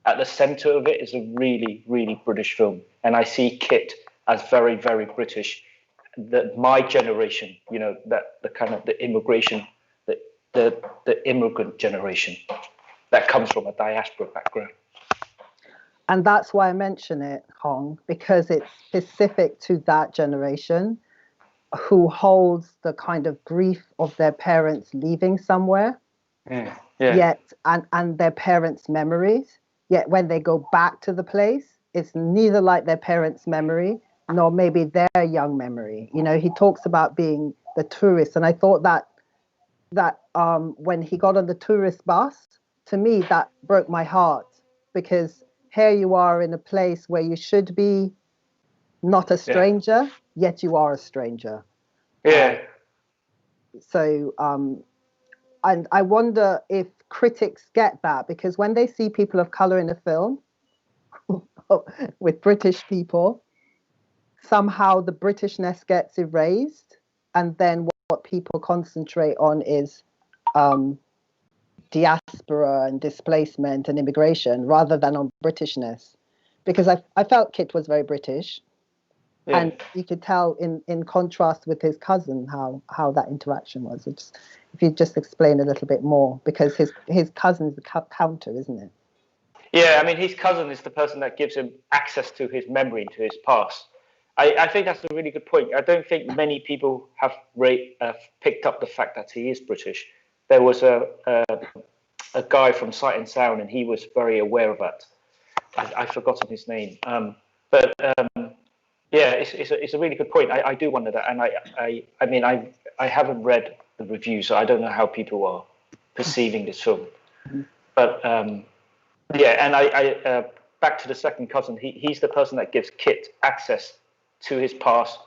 at the center of it is a really, really British film. And I see Kit as very, very British. My generation, you know, that the kind of the immigration, the immigrant generation that comes from a diaspora background. And that's why I mention it, Hong, because it's specific to that generation who holds the kind of grief of their parents leaving somewhere, yet and their parents' memories. Yet when they go back to the place, it's neither like their parents' memory nor maybe their young memory. You know, he talks about being the tourist, and I thought that when he got on the tourist bus, to me that broke my heart, because here you are in a place where you should be not a stranger, yet you are a stranger. Yeah. So, and I wonder if critics get that, because when they see people of color in a film with British people, somehow the Britishness gets erased, and then what people concentrate on is diaspora and displacement and immigration rather than on Britishness, because I felt Kit was very British, and you could tell in contrast with his cousin how that interaction was. If you just explain a little bit more, because his cousin's the counter, isn't it? Yeah, I mean, his cousin is the person that gives him access to his memory, to his past. I think that's a really good point. I don't think many people have picked up the fact that he is British. There was a guy from Sight and Sound, and he was very aware of that. I've forgotten his name. But yeah, it's a really good point. I do wonder that, and I mean, I haven't read the reviews, so I don't know how people are perceiving this film. But yeah, and I back to the second cousin. He's the person that gives Kit access to his past,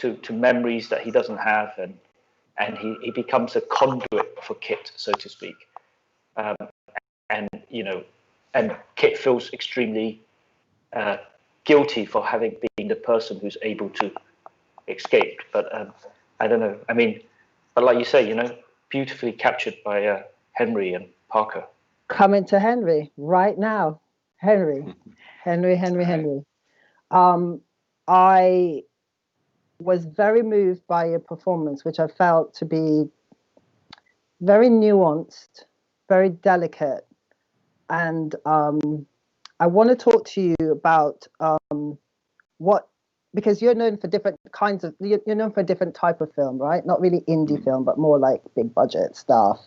to memories that he doesn't have, and he becomes a conduit for Kit, so to speak. And you know, and Kit feels extremely guilty for having been the person who's able to escape. But I don't know. I mean, but like you say, you know, beautifully captured by Henry and Parker. Coming to Henry right now. Henry. I was very moved by your performance, which I felt to be very nuanced, very delicate. And I want to talk to you about because you're known for different kinds of, you're known for a different type of film, right? Not really indie film, but more like big budget stuff.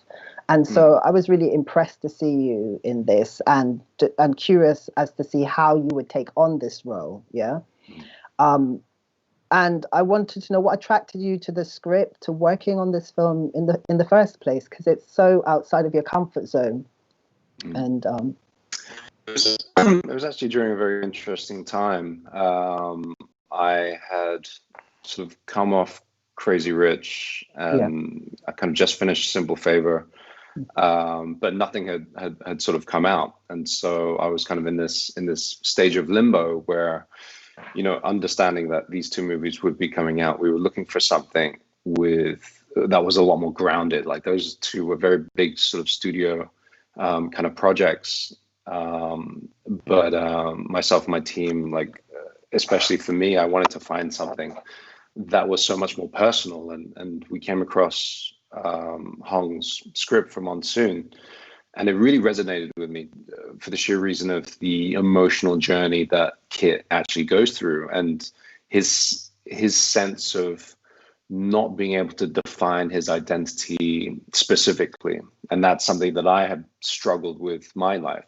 And so I was really impressed to see you in this, and curious as to see how you would take on this role. Yeah. And I wanted to know what attracted you to the script, to working on this film in the first place, because it's so outside of your comfort zone. And it was actually during a very interesting time. I had sort of come off Crazy Rich, and I kind of just finished Simple Favor, but nothing had sort of come out, and so I was kind of in this stage of limbo where, you know, understanding that these two movies would be coming out, we were looking for something that was a lot more grounded. Like, those two were very big sort of studio kind of projects, but myself and my team, like, especially for me, I wanted to find something that was so much more personal, and we came across Hong's script for Monsoon, and it really resonated with me for the sheer reason of the emotional journey that Kit actually goes through, and his sense of not being able to define his identity specifically. And that's something that I have struggled with my life.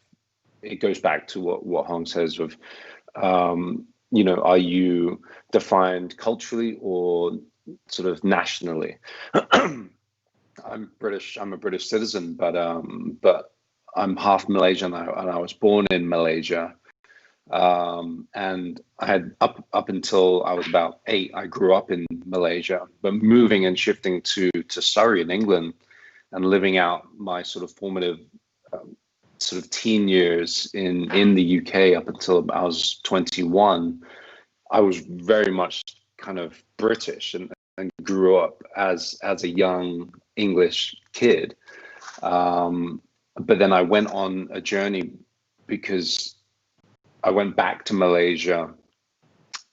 It goes back to what Hong says of, you know, are you defined culturally or sort of nationally? I'm British. I'm a British citizen, but I'm half Malaysian, and I was born in Malaysia. And I had up until I was about 8, I grew up in Malaysia, but moving and shifting to Surrey in England and living out my sort of formative sort of teen years in the UK up until I was 21, I was very much kind of British and grew up as a young English kid. But then I went on a journey because I went back to Malaysia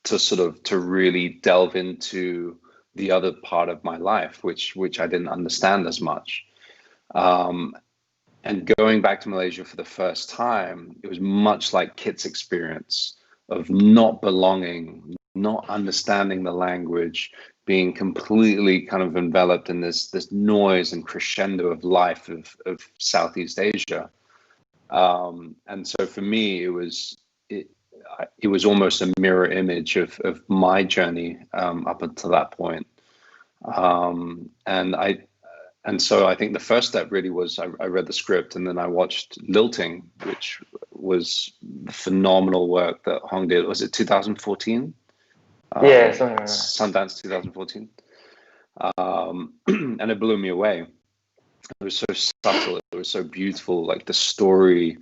to really delve into the other part of my life, which I didn't understand as much. And going back to Malaysia for the first time, it was much like Kit's experience of not belonging, not understanding the language, being completely kind of enveloped in this noise and crescendo of life of Southeast Asia. And so for me, it was almost a mirror image of my journey up until that point. And so I think the first step really was I read the script, and then I watched Lilting, which was phenomenal work that Hong did. Was it 2014? Yeah, something like that. Sundance 2014. And it blew me away. It was so subtle. It was so beautiful. Like the story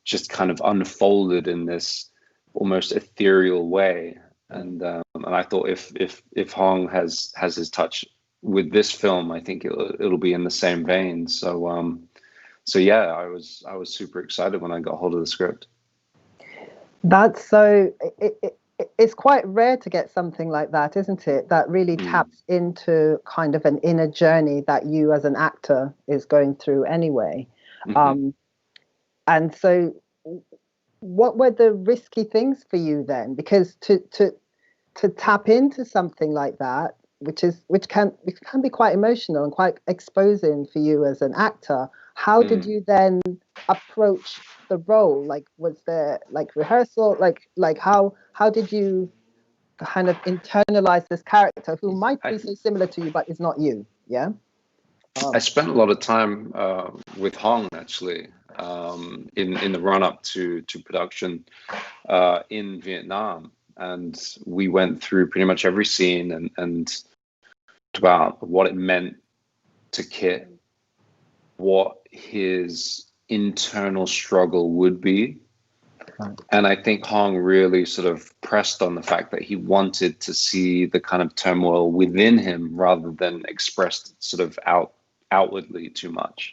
just kind of unfolded in this almost ethereal way. And I thought if Hong has his touch with this film, I think it'll be in the same vein. So yeah, I was super excited when I got hold of the script. That's so. It's quite rare to get something like that, isn't it? That really taps into kind of an inner journey that you as an actor is going through anyway. Mm-hmm. And so, what were the risky things for you then? Because to tap into something like that, which can be quite emotional and quite exposing for you as an actor. How did you then approach the role? Like, was there like rehearsal? Like how did you kind of internalize this character who might be so similar to you but is not you? Yeah. I spent a lot of time with Hong actually in the run up to production in Vietnam, and we went through pretty much every scene and about what it meant to Kit, what his internal struggle would be. And I think Hong really sort of pressed on the fact that he wanted to see the kind of turmoil within him rather than expressed sort of outwardly too much.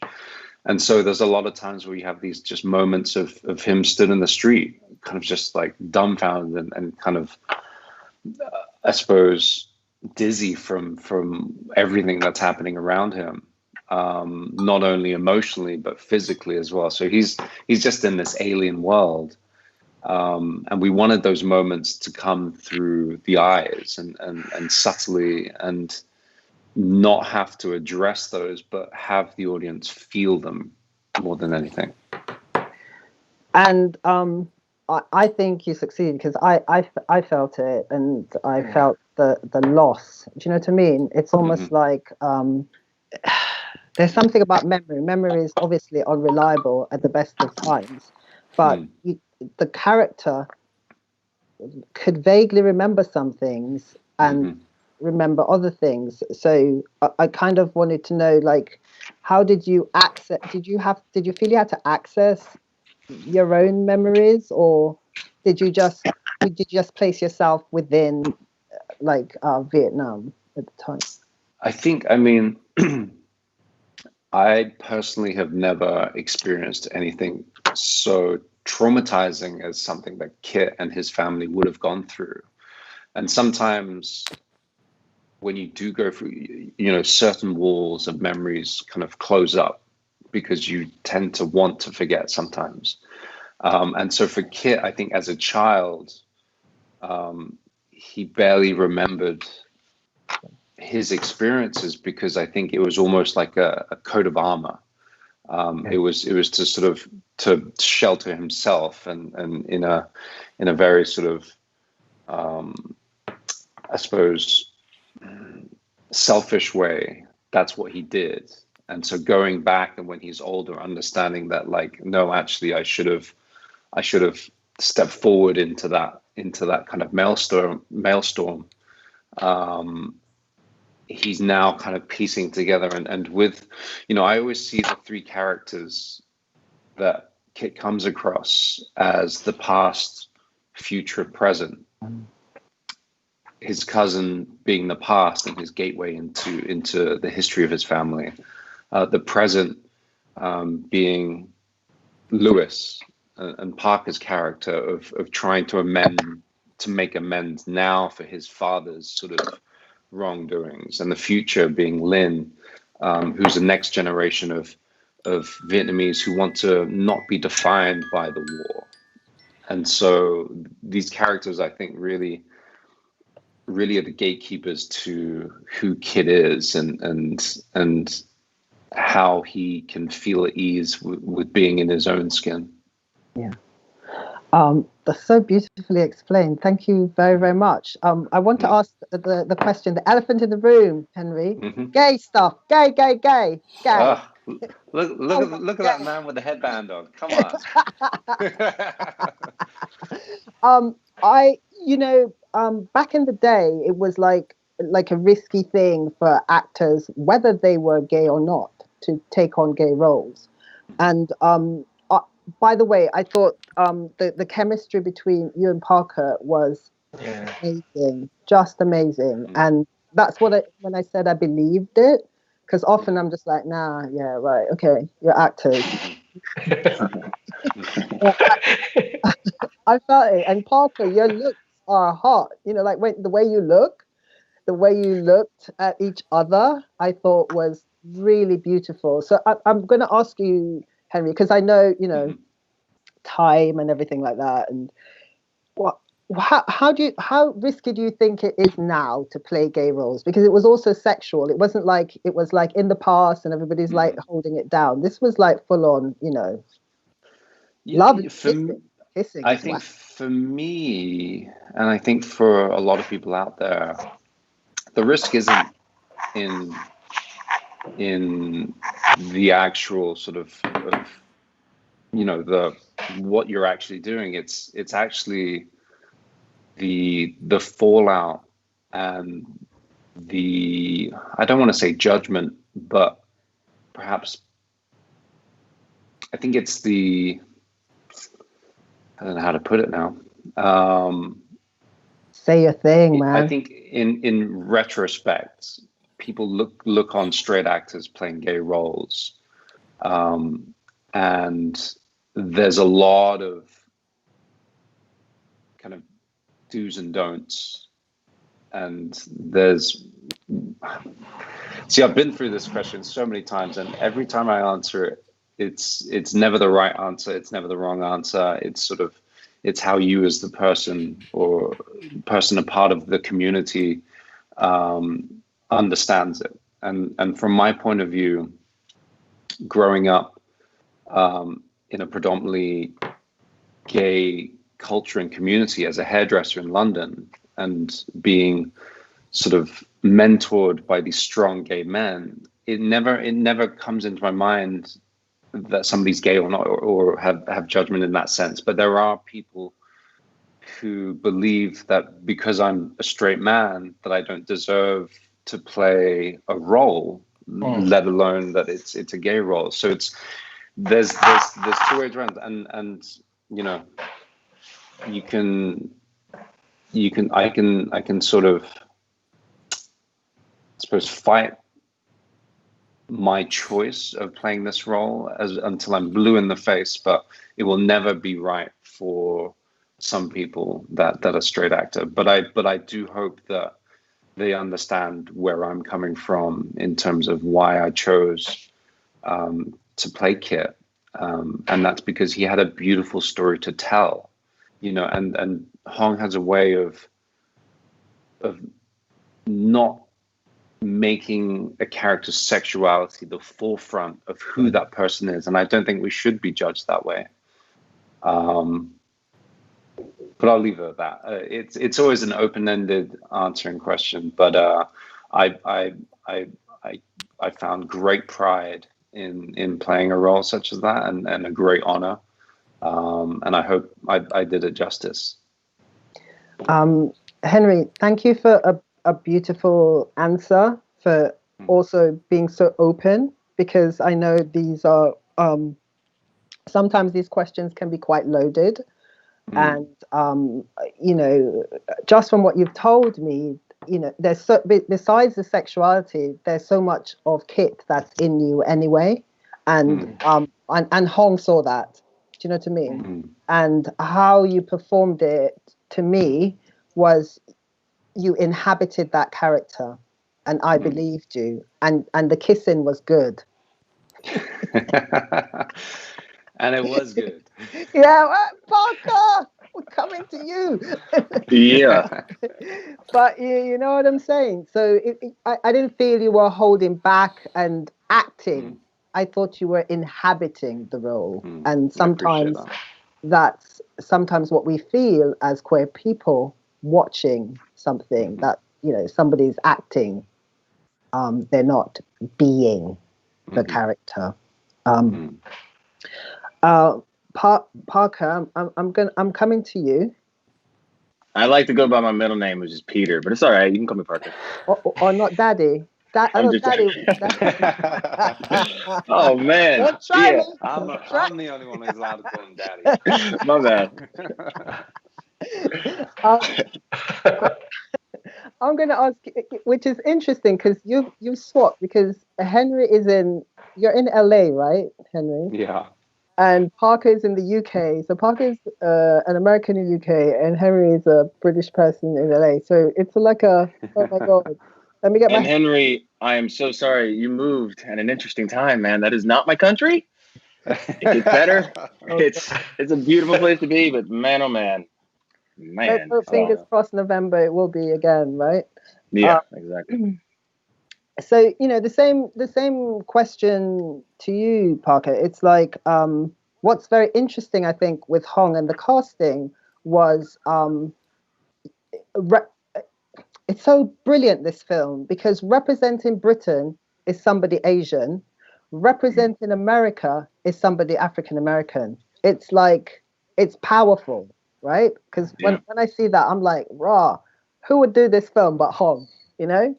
And so there's a lot of times where you have these just moments of him stood in the street, kind of just like dumbfounded and kind of, I suppose, dizzy from everything that's happening around him, not only emotionally but physically as well. So he's just in this alien world, and we wanted those moments to come through the eyes and subtly, and not have to address those, but have the audience feel them more than anything. And I think you succeeded, because I felt it, and I felt the loss. Do you know what I mean? It's almost like there's something about memory. Memory is obviously unreliable at the best of times, but the character could vaguely remember some things and remember other things. So I kind of wanted to know, like, how did you access? Did you feel you had to access your own memories, or did you just place yourself within like Vietnam at the time? I mean, I personally have never experienced anything so traumatizing as something that Kit and his family would have gone through. And sometimes when you do go through, you know, certain walls of memories kind of close up because you tend to want to forget sometimes. And so for Kit, I think as a child, he barely remembered his experiences because I think it was almost like a coat of armor. It was to sort of to shelter himself, and in a very sort of I suppose selfish way. That's what he did. And so going back, and when he's older, understanding that, like, no, actually I should have stepped forward into that kind of maelstrom. He's now kind of piecing together, and with, you know, I always see the three characters that Kit comes across as the past, future, present. His cousin being the past and his gateway into the history of his family. The present being Lewis and Parker's character of trying to make amends now for his father's sort of wrongdoings, and the future being Lin, who's the next generation of Vietnamese who want to not be defined by the war. And so these characters, I think, really are the gatekeepers to who Kid is and how he can feel at ease with being in his own skin. Yeah. That's so beautifully explained. Thank you very, very much. I want to ask the question, the elephant in the room, Henry. Gay stuff. Gay. Look at that man with the headband on. Come on. Back in the day, it was like a risky thing for actors, whether they were gay or not, to take on gay roles. And by the way, I thought the chemistry between you and Parker was amazing, just amazing. And that's when I said I believed it, because often I'm just like, nah, yeah, right, okay, you're actors. I felt it. And Parker, your looks are hot. Like the way you looked at each other, I thought was really beautiful. So I'm going to ask you, Henry, because I know, time and everything like that. And how risky do you think it is now to play gay roles? Because it was also sexual. It wasn't like it was like in the past and everybody's like holding it down. This was like full on, love. Kissing. I think for me, and I think for a lot of people out there, the risk isn't in the actual sort of the what you're actually doing. It's actually the fallout and the, I don't want to say judgment, but perhaps I think it's the, I don't know how to put it now. Say a thing, man. I think in retrospect, people look on straight actors playing gay roles, and there's a lot of kind of do's and don'ts, and I've been through this question so many times, and every time I answer it, it's never the right answer, it's never the wrong answer. It's how you as the person a part of the community understands it. And from my point of view, growing up in a predominantly gay culture and community as a hairdresser in London, and being sort of mentored by these strong gay men, it never comes into my mind that somebody's gay or not, or have judgment in that sense. But there are people who believe that because I'm a straight man, that I don't deserve to play a role, let alone that it's a gay role. So there's two ways around, and I can sort of, I suppose, fight my choice of playing this role until I'm blue in the face, but it will never be right for some people that are straight actor. But I do hope that they understand where I'm coming from in terms of why I chose to play Kit, and that's because he had a beautiful story to tell, and Hong has a way of not making a character's sexuality the forefront of who that person is, and I don't think we should be judged that way. But I'll leave it at that. It's always an open-ended answering question, but I found great pride in playing a role such as that, and a great honor, and I hope I did it justice. Henry, thank you for a beautiful answer, for also being so open, because I know these are sometimes these questions can be quite loaded. And, you know, just from what you've told me, you know, there's besides the sexuality, there's so much of Kit that's in you anyway. And Hong saw that. Do you know what I mean? And how you performed it to me was you inhabited that character, and I believed you. And the kissing was good. And it was good. Yeah, Parker, we're coming to you. Yeah. But you know what I'm saying? So I didn't feel you were holding back and acting. I thought you were inhabiting the role. And sometimes that's sometimes what we feel as queer people watching something that, you know, somebody's acting. They're not being the character. Parker, I'm coming to you. I like to go by my middle name, which is Peter, but it's all right. You can call me Parker. Or not Daddy. Daddy. Oh man, Don't try me. I'm the only one who's allowed to call him Daddy. My bad. I'm going to ask, which is interesting because you swapped, because Henry you're in LA, right, Henry? Yeah. And Parker is in the UK. So Parker's an American in the UK, and Henry is a British person in LA. So it's like oh my God. Let me get And Henry, I am so sorry. You moved at an interesting time, man. That is not my country. It gets better. It's a beautiful place to be, but man, oh man. Man. Fingers crossed November it will be again, right? Yeah, exactly. So, you know, the same question to you, Parker. It's like, what's very interesting, I think, with Hong and the casting was, it's so brilliant, this film, because representing Britain is somebody Asian, representing America is somebody African American. It's like, it's powerful, right? Because when I see that, I'm like, rah, who would do this film but Hong, you know?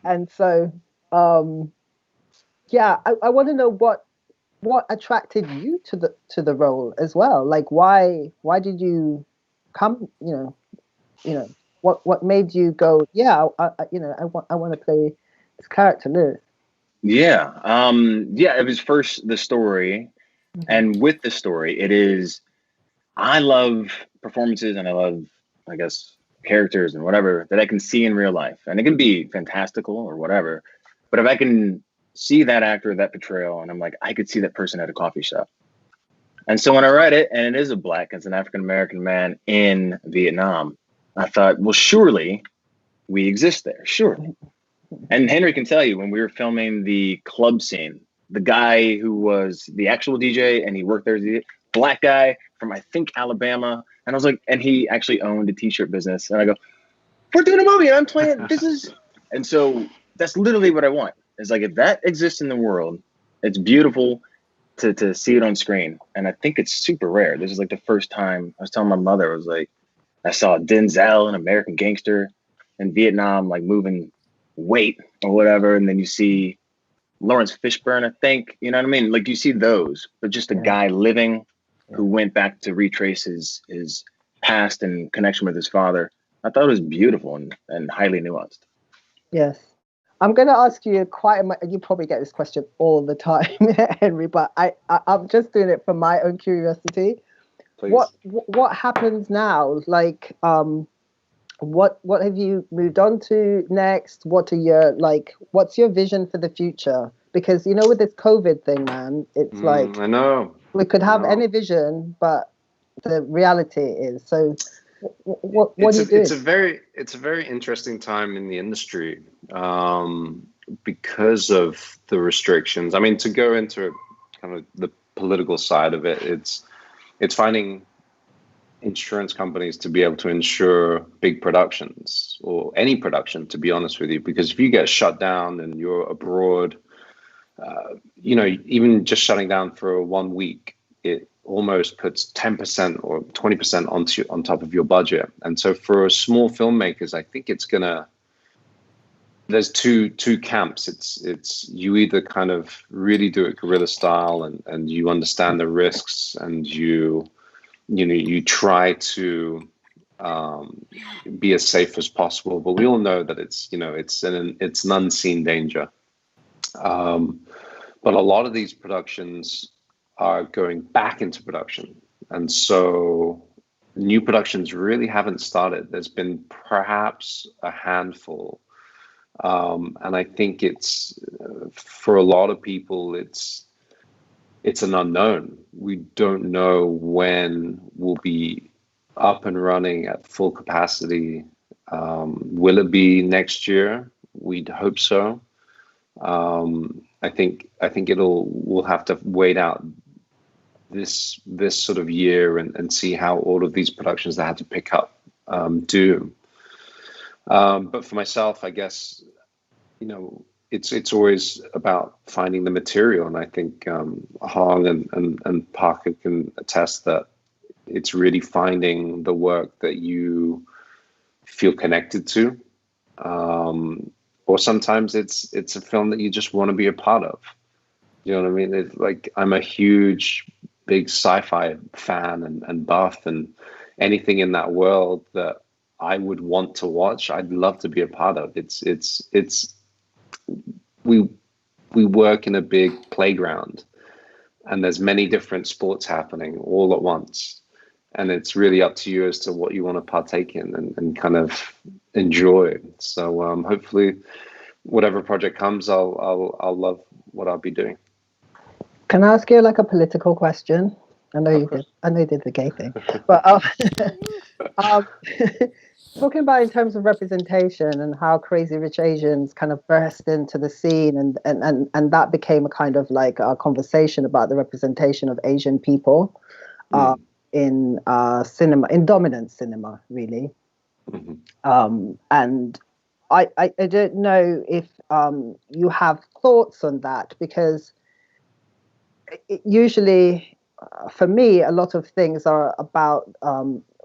And so, I want to know what attracted you to the role as well. Like, why did you come? You know, what made you go? Yeah, I want to play this character, Liz. Yeah, it was first the story, and with the story, it is. I love performances, and I love, I guess, characters and whatever that I can see in real life, and it can be fantastical or whatever. But if I can see that actor, that portrayal, and I'm like, I could see that person at a coffee shop. And so when I read it, and it is it's an African American man in Vietnam, I thought, well, surely we exist there, surely. And Henry can tell you, when we were filming the club scene, the guy who was the actual DJ and he worked there as a DJ, black guy from, I think, Alabama. And I was like, and he actually owned a t-shirt business. And I go, we're doing a movie and I'm playing, and so that's literally what I want. It's like, if that exists in the world, it's beautiful to see it on screen. And I think it's super rare. This is like the first time I was telling my mother, I was like, I saw Denzel, an American gangster in Vietnam, like moving weight or whatever. And then you see Lawrence Fishburne, I think, you know what I mean? Like, you see those, but just a guy living who went back to retrace his past and connection with his father. I thought it was beautiful and highly nuanced. Yes. I'm going to ask you you probably get this question all the time, Henry, but I'm just doing it for my own curiosity. Please. What happens now? Like, what have you moved on to next? What's your vision for the future? Because, you know, with this COVID thing, man, it's like, I know we could have any vision, but the reality is, so what do you do? It's a very interesting time in the industry, because of the restrictions. I mean, to go into kind of the political side of it, it's finding insurance companies to be able to insure big productions, or any production, to be honest with you, because if you get shut down and you're abroad, you know, even just shutting down for 1 week, it almost puts 10% or 20% on top of your budget. And so for small filmmakers, I think it's gonna there's two camps. It's you either kind of really do it guerrilla style and you understand the risks and you try to be as safe as possible, but we all know that it's an unseen danger. But a lot of these productions are going back into production, and so new productions really haven't started. There's been perhaps a handful, and I think it's for a lot of people it's an unknown. We don't know when we'll be up and running at full capacity. Will it be next year? We'd hope so. I think we'll have to wait out this sort of year and see how all of these productions that had to pick up do. But for myself, I guess, it's always about finding the material, and I think Hong and Parker can attest that it's really finding the work that you feel connected to, or sometimes it's a film that you just want to be a part of. You know what I mean? It's like I'm a huge, big sci-fi fan and buff, and anything in that world that I would want to watch, I'd love to be a part of. We work in a big playground, and there's many different sports happening all at once, and it's really up to you as to what you want to partake in and kind of enjoy. So hopefully, whatever project comes, I'll love what I'll be doing. Can I ask you like a political question? I know you did the gay thing, but talking about in terms of representation and how Crazy Rich Asians kind of burst into the scene, and that became a kind of like a conversation about the representation of Asian people in cinema, in dominant cinema, really. Mm-hmm. And I don't know if you have thoughts on that, because usually for me, a lot of things are about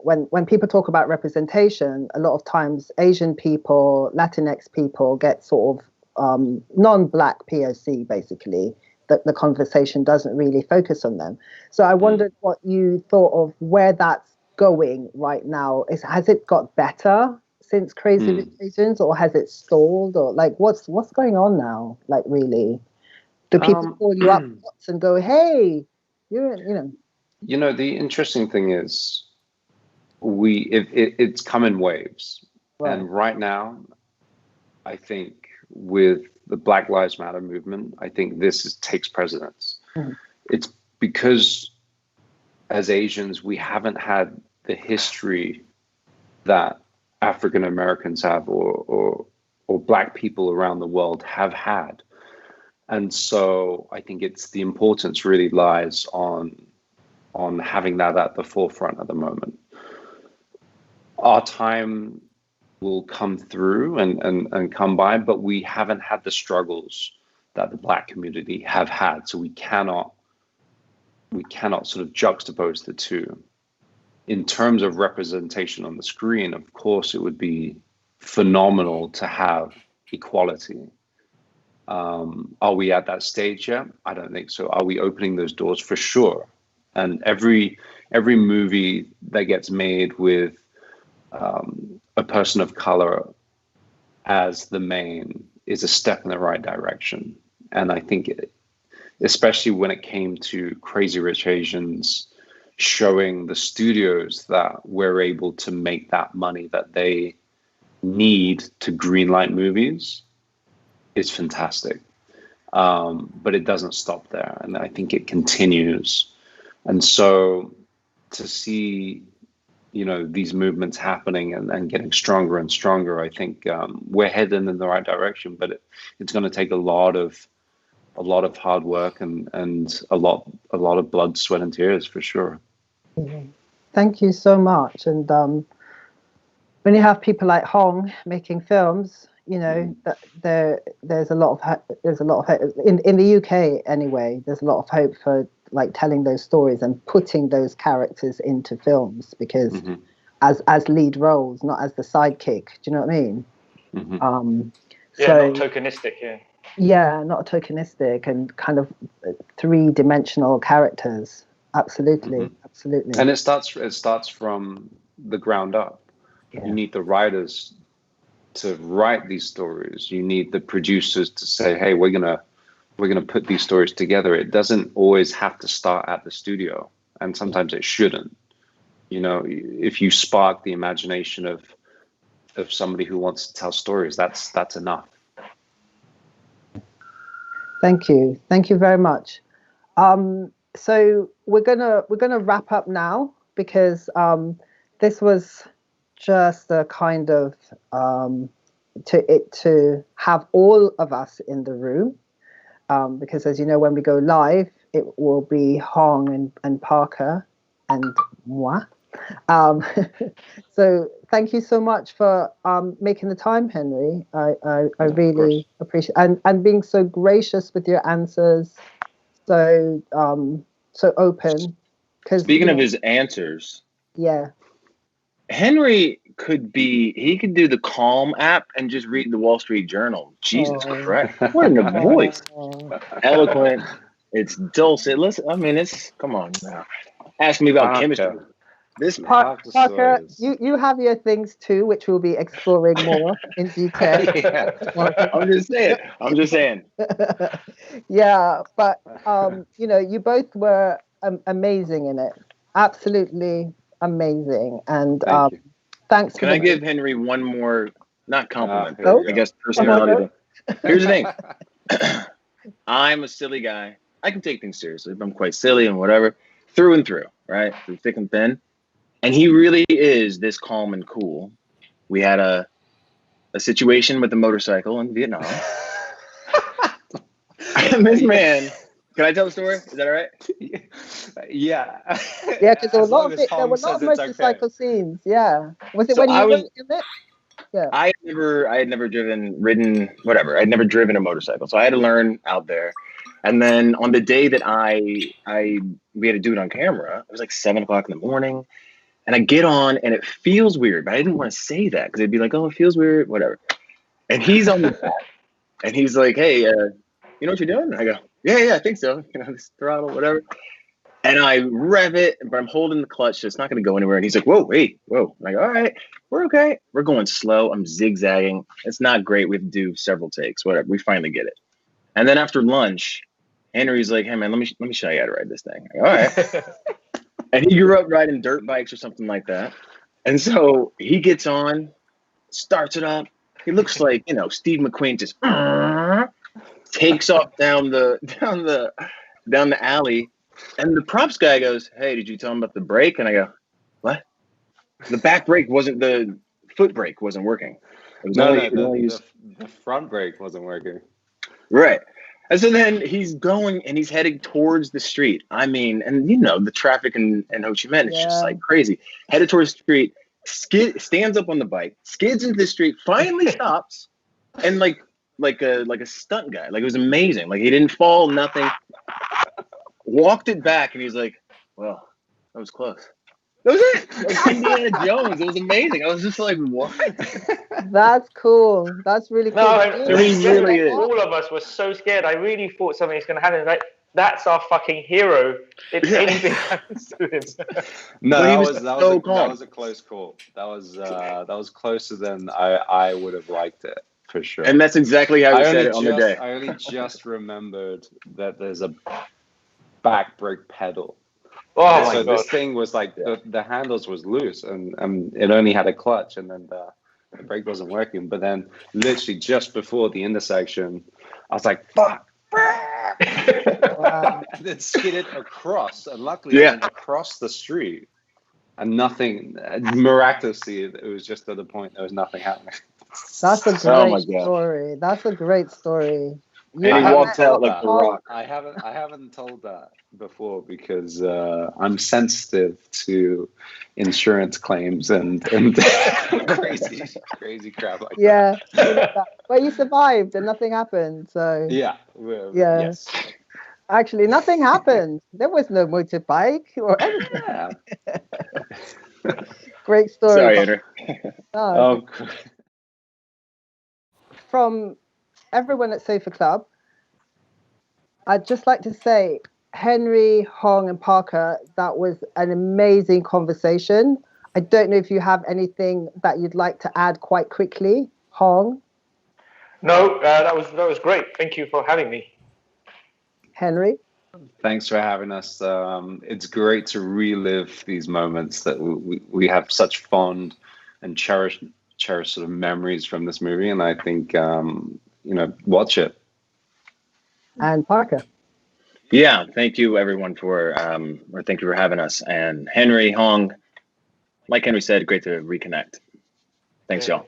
when people talk about representation, a lot of times Asian people, Latinx people get sort of non-Black POC, basically, that the conversation doesn't really focus on them. So I wondered what you thought of where that's going right now. Has it got better since Crazy Rich Asians, or has it stalled, or like what's going on now? Like, really, do people call you up and go, "Hey, you know"? The interesting thing is, it's come in waves, right. And right now, I think with the Black Lives Matter movement, I think this takes precedence. It's because as Asians, we haven't had the history that African Americans have, or Black people around the world have had. And so I think it's the importance really lies on having that at the forefront at the moment. Our time will come through and come by, but we haven't had the struggles that the Black community have had. So we cannot sort of juxtapose the two. In terms of representation on the screen, of course, it would be phenomenal to have equality. Are we at that stage yet? I don't think so. Are we opening those doors? For sure. And every movie that gets made with a person of color as the main is a step in the right direction. And I think, especially when it came to Crazy Rich Asians, showing the studios that we're able to make that money that they need to greenlight movies is fantastic. But it doesn't stop there. And I think it continues. And so to see, these movements happening and getting stronger and stronger, I think we're heading in the right direction, but it's going to take a lot of hard work and a lot of blood, sweat, and tears, for sure. Thank you so much. And when you have people like Hong making films, that there's a lot of hope in the UK anyway. There's a lot of hope for like telling those stories and putting those characters into films, because as lead roles, not as the sidekick. Do you know what I mean? Yeah, So, not tokenistic. Yeah. yeah, not tokenistic and kind of three-dimensional characters. Absolutely, absolutely. And it starts from the ground up. Yeah. You need the writers to write these stories. You need the producers to say, "Hey, we're gonna put these stories together." It doesn't always have to start at the studio, and sometimes it shouldn't. You know, if you spark the imagination of somebody who wants to tell stories, that's enough. Thank you very much. So we're gonna wrap up now because this was just a kind of to have all of us in the room, because as you know, when we go live, it will be Hong and Parker and moi. So thank you so much for making the time, Henry. I really appreciate and being so gracious with your answers, so open. Speaking of his answers, yeah, Henry could do the Calm app and just read the Wall Street Journal. Jesus Christ. What in the voice. Eloquent. It's dulcet. Listen, I mean, come on now. Ask me about chemistry. This Parker, you have your things too, which we'll be exploring more in detail. I'm just saying. Yeah, but you both were amazing in it. Absolutely amazing. And thanks. Can I give Henry one more, not compliment, but I guess personality thing. Here's the thing. I'm a silly guy. I can take things seriously. I'm quite silly and whatever, through and through, right? Through thick and thin. And he really is this calm and cool. We had a situation with a motorcycle in Vietnam. And this man, can I tell the story? Is that all right? Yeah. Yeah, because there were a lot of motorcycle scenes. Yeah. Was it when you were in it? Yeah. I had never ridden, whatever. I'd never driven a motorcycle. So I had to learn out there. And then on the day that we had to do it on camera, it was like 7:00 in the morning. And I get on and it feels weird, but I didn't want to say that because it'd be like, oh, it feels weird, whatever. And he's on the back and he's like, hey, you know what you're doing? And I go, yeah, I think so. This throttle, whatever. And I rev it, but I'm holding the clutch, so it's not going to go anywhere. And he's like, whoa, wait, whoa. I'm like, all right, we're okay. We're going slow. I'm zigzagging. It's not great. We have to do several takes, whatever. We finally get it. And then after lunch, Henry's like, hey, man, let me show you how to ride this thing. Like, all right. And he grew up riding dirt bikes or something like that. And so he gets on, starts it up. He looks like, Steve McQueen just takes off down the alley. And the props guy goes, hey, did you tell him about the brake? And I go, what? The back brake the foot brake wasn't working. It was the front brake wasn't working. Right. And so then he's going and he's heading towards the street. I mean, and the traffic in Ho Chi Minh is just like crazy. Headed towards the street, stands up on the bike, skids into the street, finally stops, and like a stunt guy. Like, it was amazing. Like, he didn't fall, nothing. Walked it back and he's like, well, that was close. That was it. Like Indiana Jones. It was amazing. I was just like, what? That's cool. That's really cool. All of us were so scared. I really thought something was going to happen. Like, that's our fucking hero. If anything happens to him. No, that was a close call. That was closer than I would have liked it, for sure. And that's exactly how he said it on the day. I only just remembered that there's a back brake pedal. Oh my God. This thing was like the handles was loose and it only had a clutch, and then the brake wasn't working. But then literally just before the intersection, I was like, fuck. Wow. And then skidded across, and luckily I went across the street and nothing, miraculously, it was just at the point there was nothing happening. That's a great story. That's a great story. And he walked out like The Rock. I haven't told that before because I'm sensitive to insurance claims and crazy crap like that. Yeah, but you survived and nothing happened. So yes. Actually, nothing happened. There was no motorbike or anything. Yeah. Great story. Sorry, Andrew. From everyone at Sofa Club. I'd just like to say, Henry, Hong, and Parker, that was an amazing conversation. I don't know if you have anything that you'd like to add quite quickly, Hong. No, that was great. Thank you for having me. Henry. Thanks for having us. It's great to relive these moments that we have such fond and cherished sort of memories from this movie, and I think watch it. And Parker. Yeah, thank you everyone for thank you for having us. And Henry, Hong, like Henry said, great to reconnect. Thanks, y'all.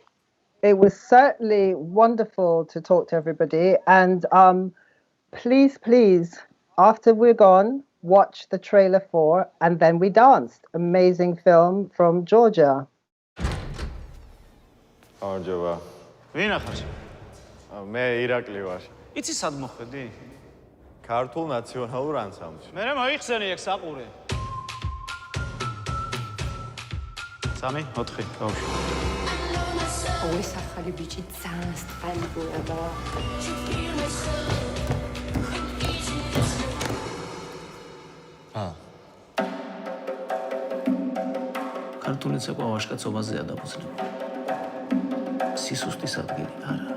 It was certainly wonderful to talk to everybody. And please, after we're gone, watch the trailer for And Then We Danced. Amazing film from Georgia. გამარჯობა. ვინ ახარ? მე ირაკლი ვარ. იცი სად მოხვედი? ქართულ ნაციონალურ ანსამბლში. მე მოიხსენი ეგ საყურე. 3 4 გავშვი. ოეს ახალი ბიჭი ძალიან სტილურია და ქართული ცეკვა ვაშკაცობაზეა დაფუძნებული. სისუსტის ადგილი არა.